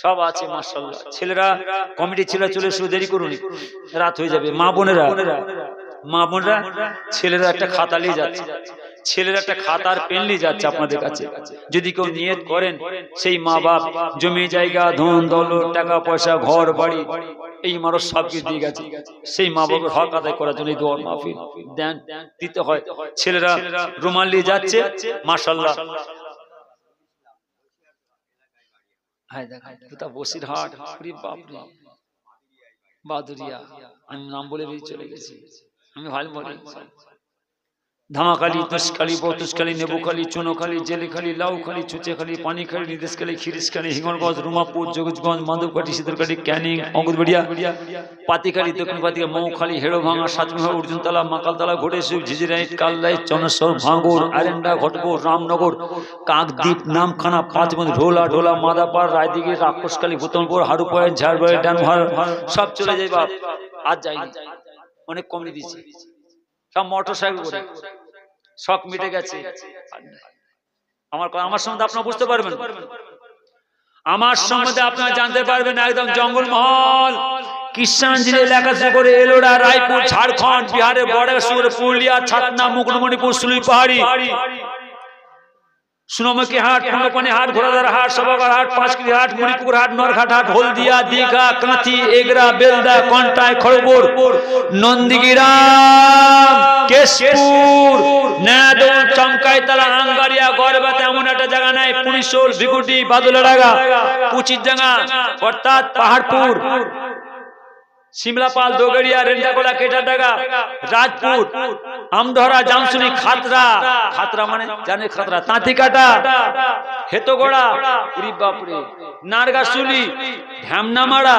সব আছে মাশাআল্লাহ। ছেলেরা কমিটি ছেলেরা চলে এসে দেরি করুন, রাত হয়ে যাবে। মা বোনেরা ছেলেরা একটা খাতা নিয়ে যাচ্ছে, ছেলেরা একটা খাতার পেন নিয়ে যাচ্ছে আপনাদের কাছে। যদি কেউ নিয়ত করেন সেই মা বাপ জমি জায়গা ধন দৌলত টাকা পয়সা ঘর বাড়ি এই মানুষ সব কিছু দিয়ে গেছে, সেই মা বাবার হক আদায় করার জন্য এই দোয়ার মাহফিল দেন দিতে হয়। ছেলেরা রুমাল নিয়ে যাচ্ছে মাশাআল্লাহ। বসিরহাট, বাদুরিয়া, আমি নাম বলে চলে গেছি, আমি ভালো মনে। ধামাখালি, তুষখালি, বতুষখালি, নেবুখালি, চুনোখালি, জেলেখালি, লাউখালি, চুচেখালি, পানিখালি, নিদেশখালি, খিরিশখালি, হিঙ্গলগঞ্জ, রুমাপুর, জগৎগঞ্জ, মাধবকাঠি, সিদ্ধরকাঠি, ক্যানিং, অঙ্গুরবেড়িয়া, পাতিখালি, দক্ষিণ পাতিকা, মৌখালি, হেড়োভাঙা, সাতমিহা, অর্জুনতলা, মাকালতলা, ঘোড়েশ্বর, ঝিঝিরাইট, কাল্লাইট, চনেশ্বর, ভাঙ্গুর, আরেন্ডা, ঘটপুর, রামনগর, কাকদ্বীপ, নামখানা, পাঁচবন্ধ, ঢোলা, ঢোলা, মাদাপাড়, রায়দিঘি, রাক্ষসকালী, ভূতমপুর, হারুপাড়, ঝাড়বাড়ি, ডানভার, সব চলে যাই বাপ। আজ যাইনি, অনেক কমিয়ে দিয়েছি, সব মোটর সাইকেল করে, শখ মিটে গেছে। আমার সম্বন্ধে আপনারা বুঝতে পারবেন, আমার সম্বন্ধে আপনারা জানতে পারবেন একদম জঙ্গলমহল কৃষ্ণাঞ্জলি এলাকা করে এলোরা, রায়পুর, ঝাড়খণ্ড, বিহারের বর্ডার, পুরুলিয়া, ছাতনা, মুকুটমণিপুর, সুলুই পাহাড়ি, সোনামুখী হাট, পূর্ণপানি হাট, ঘোড়াদার হাট, সভাগার হাট, পাঁচকিরি হাট, মণিপুর হাট, নরঘাট হাট, হলদিয়া, দীঘা, কাঁথি, এগরা, বেলদা, কন্টাই, খড়গপুর, নন্দীগ্রাম, কেশপুর, নাদল, চমকাইতলা, আঙ্গারিয়া, গড়বেতা, এমন একটা জায়গা নাই, পুলিশোল, ভিকুটি, বাদুলাডাঙ্গা, পুচিরডাঙ্গা অর্থাৎ পাহাড়পুর, শিমলাপাল, দোগড়িয়া, রেন্দাগোলা, কেটাডাঙ্গা, রাজপুর, আমধরা, জামশুনি, খাতরা, খাতরা মানে জানে খাতরা, তাঁতিকাটা, হেতগোড়া, উরি বাপরে, নারগাসুলি, ঢ্যামনামারা,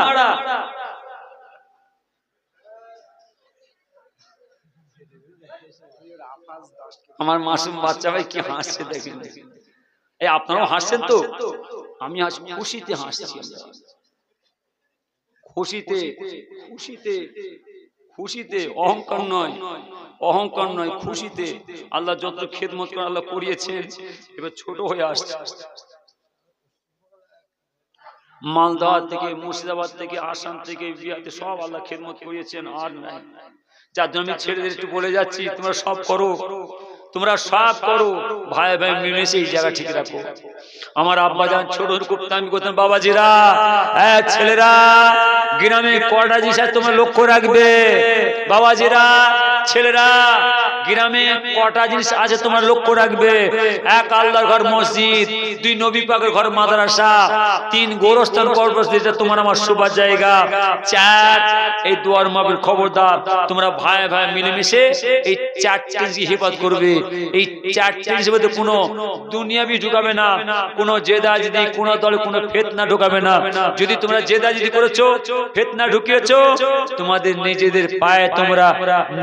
আমার মাসুম বাচ্চা ভাই কি হাসছে দেখেন, এই আপনারাও হাসছেন তো, আমি খুশিতে হাসছি, খুশিতে খুশিতে খুশিতে, অহংকার নয়, অহংকার নয়, খুশিতে। আল্লাহ যত খেদমত করে আল্লাহ করিয়েছেন, এবার ছোট হয়ে আসছে। মালদা থেকে, মুর্শিদাবাদ থেকে, আসাম থেকে, বিহার সব আল্লাহ খেদমত করিয়েছেন, আর নাই। যার জন্য আমি ছেলেদের একটু বলে যাচ্ছি, তোমরা সব করো, তোমরা সব করো, ভাই ভাই মিলেমিশে এই জায়গা ঠিক রাখো। আমার আব্বা যান ছোট করতেন, আমি করতাম, বাবাজিরা, ছেলেরা গ্রামে কটা জিনিস তোমরা লক্ষ্য রাখবে, বাবাজিরা, ছেলেরা গ্রামে কটা জিনিস আছে তোমরা লক্ষ্য রাখবে। এক, আল্লাহর ঘর মসজিদ, দুই, নবী পাকের ঘর মাদ্রাসা, তিন, গোরস্থান কবরস্থান, যেটা তোমার আমার শোবার জায়গা, চার, এই দুয়ার মাহফিল। খবরদার তোমরা ভাই ভাই মিলেমিশে এই চারটি জিনিস হেফাজত করবে। এই চারটি জিনিসের মধ্যে কোনো দুনিয়াবি ঢুকাবে না, কোনো জেদাজেদি, কোনো দলে কোনো ফিতনা ঢুকাবে না। যদি তোমরা জেদাজেদি করেছো, ফিতনা ঢুকিয়েছো, তোমাদের নিজেদের পায়ে তোমরা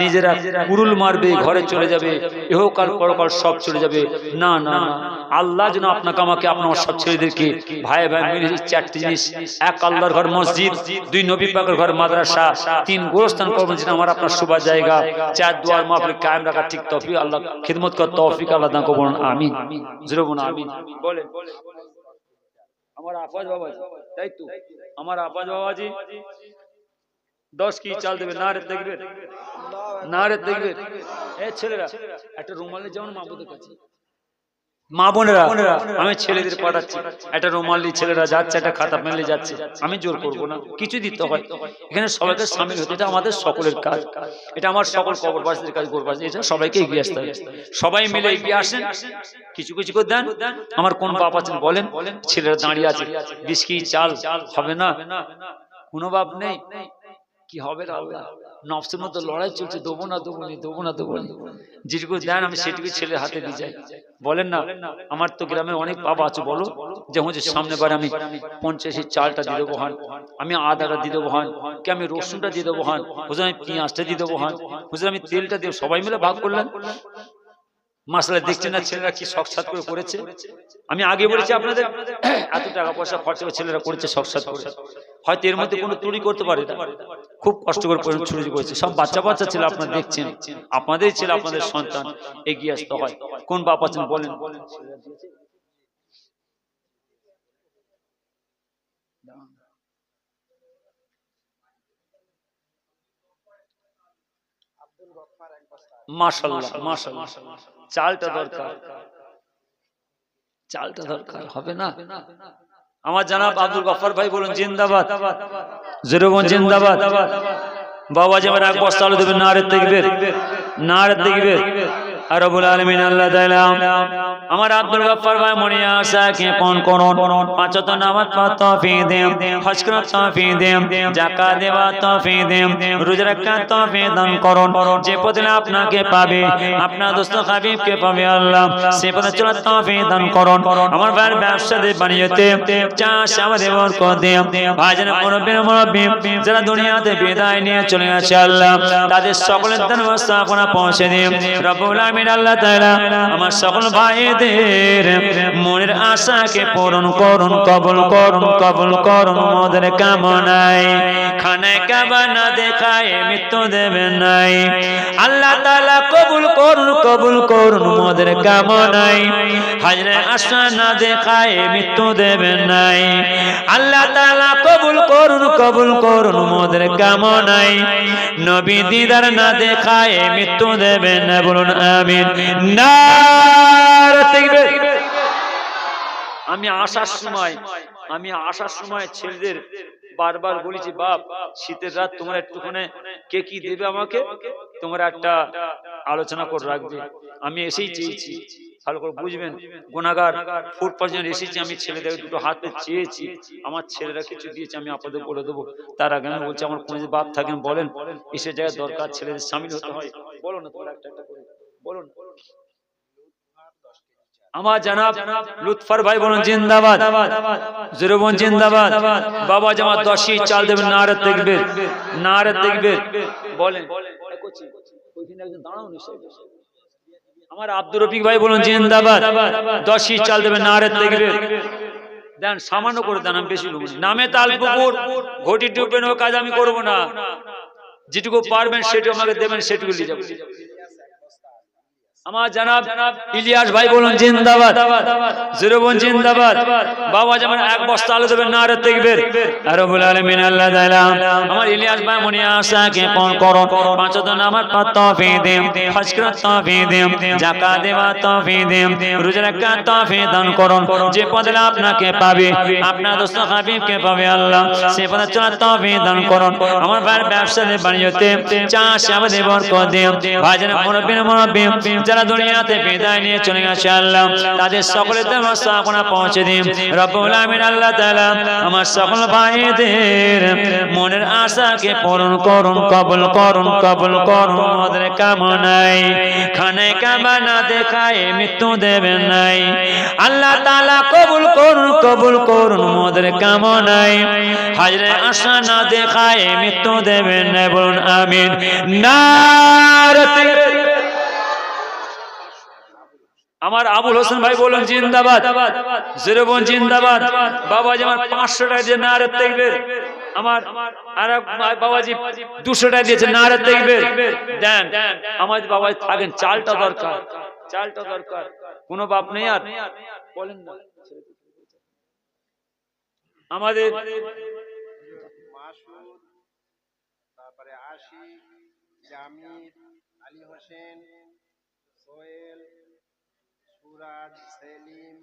নিজেরা কুরুল মারবে, ঘরে চলে যাবে, ইহকাল পরকাল সব চলে যাবে। না না না, আল্লাহ যেন আপনাকে আমাকে আপনার সব ছেলেদেরকে ভাই ভাই মিলে চারটি জিনিস, এক, আল্লাহর ঘর মসজিদ, দুই, নবী পাকের ঘর মাদ্রাসা, তিন, গোরস্থান কবরস্থান আমার আপনার শোবার জায়গা, চার, দুয়ার মাহফিল কায়েম রাখা ঠিক তৌফিক, আল্লাহ খিদমত করার তৌফিক আল্লাহ দান করুন, আমিন। জোরে বলুন আমিন। বলেন আমার আফাজ বাবা, তাই তো আমার আফাজ বাবাজি 10 কি চাল দেবে, না রে দেখবে, না রে দেখবে। এই ছেলেরা একটা রুমালে যেমন মা বোনের কাছে, মা বোনেরা আমি ছেলেদের পাঠাচ্ছি, একটা রুমাল নিয়ে ছেলেরা যাচ্ছে, একটা খাতা পেন নিয়ে যাচ্ছে, আমি জোর করবো না, কিছু দিতে হয়, এখানে সবাইকে সামিল হতে, এটা আমাদের সকলের কাজ, এটা আমার সকল কবরবাসীদের কাজ, গোরবাসী, এটা সবাইকে এগিয়ে আসতে হবে, সবাই মিলে এগিয়ে আসেন, কিছু কিছু করে দেন। আমার কোন বাপ আছেন বলেন, ছেলেরা দাঁড়িয়ে আছে, 20 কি চাল হবে না, কোনো বাপ নেই, কি হবে আল্লাহ, নফসের মতো লড়াই চলছে, দেবো না দেবো নি, দেবো না দেবো নি, যেটুকু দেন আমি সেটুকু ছেলের হাতে দিয়ে যাই। বলেন না, আমার তো গ্রামে অনেক বাবা আছে, বলো যে হুজুর সামনে বার আমি 50 চালটা দিয়ে দেবো হান, আমি আদাটা দিয়ে দেবো হান, কি আমি রসুনটা দিয়ে দেবো হান, হুজুর আমি পেঁয়াজটা দিয়ে দেবো হান, হুজুর আমি তেলটা দিয়ে, সবাই মিলে ভাগ করলেন। মাসলা দেখছেন না ছেলেরা কি শখসাদ করে করেছে? আমি আগে বলেছি আপনাদের এত টাকা পয়সা খরচা করে ছেলেরা করেছে শখসাদ করে, হয়তো এর মধ্যে কোনো চুরি করতে পারে না, খুব কষ্ট করে চুরি করেছে। সব বাচ্চা বাচ্চা ছেলে আপনারা দেখছেন, আপনাদের ছেলে আপনাদের সন্তান এগিয়ে আসতে হয়। কোন বাপ আছেন বলেন? মাশাআল্লাহ মাশাআল্লাহ, চালটা দরকার, চালটা দরকার হবে না? আমার জানাব আব্দুল গফফার ভাই বলুন জিন্দাবাদ, জোরে জিন্দাবাদ। বাবাজি আমার এক বস্তা আলু দেবেন, নারে তাকবীর, নারে তাকবীর। আর রব্বুল আলামিন আল্লাহ তাআলা আমার আব্দুল গফফার ভাই মনিয়া আশাকে পূরণ করুন, পাঁচ ওয়াক্ত নামাজ পড়ার তৌফিক দেন, হজ করার তৌফিক দেন, যাকাত দেওয়ার তৌফিক দেন, রোজা রাখার তৌফিক দান করুন। যে পথে আপনাকে পাবে, আপনার দোস্ত হাবিবকে পাবে আল্লাহ, সে পথে চলার তৌফিক দান করুন। আমার ভাইয়ের ব্যবসাতে বাণিজ্যতে চাষ আমাদের বরকত দেন। ভাইজান মুরব্বি যারা দুনিয়াতে বিদায় নিয়ে চলে গেছে আল্লাহ, তাদের সকলের ধন্যবাদ আপনারা পৌঁছে দিন। রব্বুল আমিন আল্লাহ তাআলা আমার সকল ভাইদের মনের আশাকে পূরণ করুন, কবুল করুন, কবুল করুন মোদের কামনায়। খানায় কাবা না দেখায় মৃত্যু দেবেন নাই, আল্লাহ তাআলা কবুল করুন, কবুল করুন মোদের কামনায়। হাজরে আশা না দেখায় মৃত্যু দেবেন নাই, আল্লাহ তাআলা কবুল করুন, কবুল করুন মোদের কামনায়। নবী দিদার না দেখায় মৃত্যু দেবেন না, বলুন আমিন। নারে তাকবীর। আমি আসার সময় ছেলেদের বারবার বলেছি, বাপ শীতের রাত তোমরা একটুখানে কে কি দেবে আমাকে, তোমরা একটা আলোচনা করে রাখবে। আমি এসেই চেয়েছি, ভালো করে বুঝবেন, গুনাহগার ফুড পর্যন্ত এসেছি, আমি ছেলেদের দুটো হাতে চেয়েছি, আমার ছেলেরা কিছু দিয়েছে, আমি আপনাদের বলে দেবো। তার আগে আমি বলছি, আমার কোনো বাপ থাকেন বলেন, এসে জায়গায় দরকার ছেলেদের সামিল হতে হয়, বলো না তোমরা একটা একটা করে বলুন। আমার জানাব লুৎফর ভাই বলুন জিন্দাবাদ, জোরে বলুন জিন্দাবাদ। বাবা জামাত 10 চাল দেবেন, নারে তাকবীর, নারে তাকবীর বলেন। ওইখানে একজন দাঁড়াও নি, আমার আব্দুর রফিক ভাই বলুন জিন্দাবাদ, 10 চাল দেবেন, নারে তাকবীর। দেন সামান্য করে দেন, আমি বেশি লুবনি। নামে তাল পুকুর ঘটি টিউবেন, ও কাজ আমি করব না, যেটুকু পারবেন সেটুকু আমাকে দেবেন, সেটুকু নিয়ে যাবেন। আমার জানাব ইলিয়াস ভাই বলুন জিন্দাবাদ, জোরে বলুন জিন্দাবাদ। বাবা যেমন এক বস্তা আলু দেবেন, নারে তাকবীর। আর রব্বুল আলামিন আল্লাহ তাআলা আমার ইলিয়াস ভাই মনিয়া আশাকে পূরণ করুন, পাঁচ ওয়াক্ত নামাজ পড়ার তৌফিক দেন, হজ করার তৌফিক দেন, যাকাত দেওয়ার তৌফিক দেন, রোজা রাখার তৌফিক দান করুন। যে পথে আপনাকে পাবে, আপনার দোস্ত হাবিবকে পাবে আল্লাহ, সে পথে চলার তৌফিক দান করুন। আমার ভাইয়ের ব্যবসাতে বাণিজ্যতে চাষ আমাদের বরকত দেন। ভাইজান মুরব্বি যারা দুনিয়াতে বিদায় নিয়ে চলে গেছে আল্লাহ, তাদের সকলের দরজা আপনারা পৌঁছে দিন। রব্বুল আমিন আল্লাহ তাআলা আমার সকল ভাইদের মনের আশাকে পূরণ করুন, কবুল করুন, কবুল করুন মোদের কামনায়। খানায় কাবা না দেখায় মৃত্যু দেবেন নাই, আল্লাহ তাআলা কবুল করুন, কবুল করুন মোদের কামনায়। হাজরে আশা না দেখায় মৃত্যু দেবেন না, বলুন আমিন। নারে তাকবীর। আমার আবুল হোসেন ভাই বলুন জিন্দাবাদ, জোরে বলুন জিন্দাবাদ। বাবাজি আমার 500 টাকা দিয়ে নারে তাকবীর। আমার আর বাবাজি 200 টাকা দিয়েছে, নারে তাকবীর দেন। আমার বাবাজি থাকেন, চালটা দরকার, চালটা দরকার। কোনো বাপ নেই আর বলেন না। আমাদের মাসুদ, তারপরে আশিক, জামির, আলী হোসেন, সোহেল, সুরাজ, সেলিম,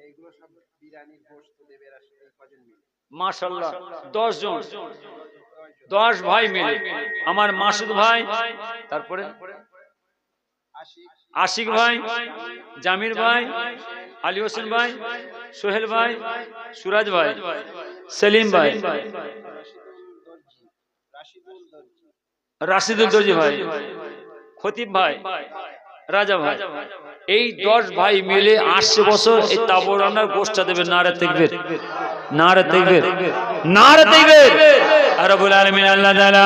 এইগুলো সব বিরিয়ানির গোশত দেবে কজন মিলে? মাশাআল্লাহ 10 জন, 10 ভাই মিলে। আমার মাসুদ ভাই, তারপরে আশিক ভাই, জামির ভাই, আলী হোসেন ভাই, সোহেল ভাই, সুরাজ ভাই, সেলিম ভাই, রাশিদুল দর্জি ভাই। খতিব ভাই, রাজা ভাই, এই 10 ভাই মিলে 80 বছর এই তাবরানার গোষ্ঠটা দেবে। নারে তাকবীর, নারে তাকবীর, নারে তাকবীর। রব্বুল আলামিন আল্লাহ তাআলা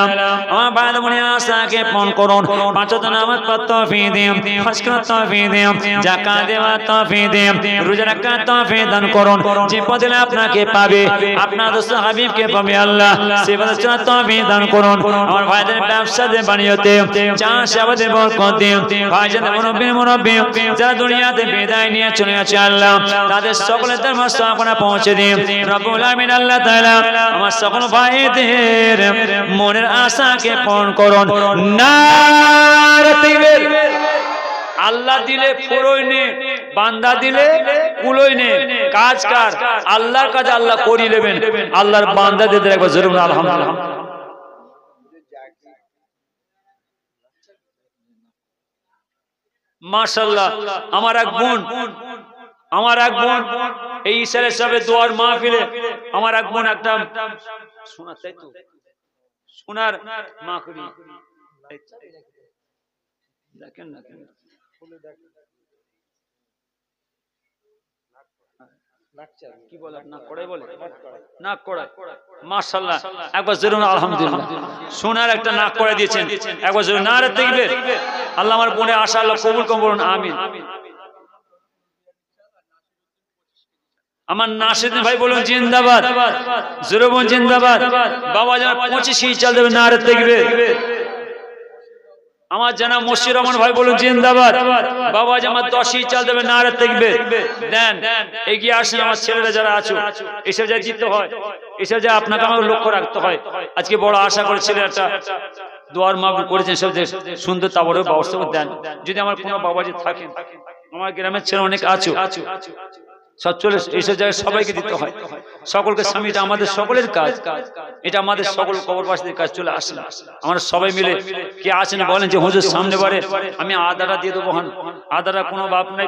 আমার বান্দা মনে আশাকে পূরণ করুন। পাঁচ ওয়াক্ত নামাজ পড়তে তৌফিক দিন, হজ করতে তৌফিক দিন, যাকাত দেওয়ার তৌফিক দিন, রোজা রাখার তৌফিক দান করুন। যে পথে আপনাকে পাবে, আপনার দোস্ত হাবিবকে পাবে আল্লাহ, সে পথে চলার তৌফিক দান করুন। আমার ভাইদের ব্যবসাতে বাণিজ্যতে চাষাবাদে বরকত দিন। ভাইজানের মুরব্বি যারা দুনিয়াতে বিদায় নিয়ে চলে গেছে আল্লাহ, তাদের সকলের দরবারে পৌঁছে দিন। রব্বুল আলামিন আল্লাহ তাআলা আমার সকল ভাইদের মনের আশাকে পূরণ করুন। নারে তাকবীর। আল্লাহ দিলে ফুরোই নে, বান্দা দিলে কুলোই নে। কাজ কার আল্লাহর কাজ আল্লাহ করি নেবেন। আল্লাহর বান্দাদের একবার জোরে বলুন আলহামদুলিল্লাহ। মাশাআল্লাহ। আমার এক বোন এই ইশারা সাহেবের দোয়ার মাহফিলে আমার এক বোন একটা শোনা, তাই তো সোনার মাকড়ি দেখেন না কেন কি বলে না করে, বলে নাক করা। মাশাআল্লাহ, একবার জোরে আলহামদুলিল্লাহ। সোনার একটা নাক করে দিয়েছেন, একবার জোরে নারে তাকবীর। আল্লাহ আমার বোনের আশা আল্লাহ কবুল করুন, আমিন। আমার নাসিরুদ্দিন ভাই বলুন জিন্দাবাদ, জোরে বলুন জিন্দাবাদ। বাবা যেন 25 চাল দেবে, নারে তাকবীর। আমার জানা মশির রহমান ভাই বলুন জিন্দাবাদ। বাবা যে আমার 10 চাল দেবে, নারে তাকবীর। দেন এগিয়ে আসেন আমার ছেলেরা যারা আছো, এসব যা জিততে হয়, এসব যা আপনাকে আমার লক্ষ্য রাখতে হয়। আজকে বড় আশা করে ছেলেটা দোয়ার মাহফিল করেছেন, সব সুন্দর তাবরের ব্যবস্থা করে দেন। যদি আমার কোনো বাবাজি থাকেন, আমার গ্রামের ছেলে অনেক আছো, সব চলে এইসব জায়গায় সবাইকে দিতে হয়, সকলকে স্বামী। এটা আমাদের সকলের কাজ, এটা আমাদের সকল কবরবাসীদের কাজ। চলে আসেন আমরা সবাই মিলে। কে আছেন বলেন যে হুজুর সামনে বারে আমি আদাটা দিয়ে দেবো। আদারা কোনো বাপ নাই।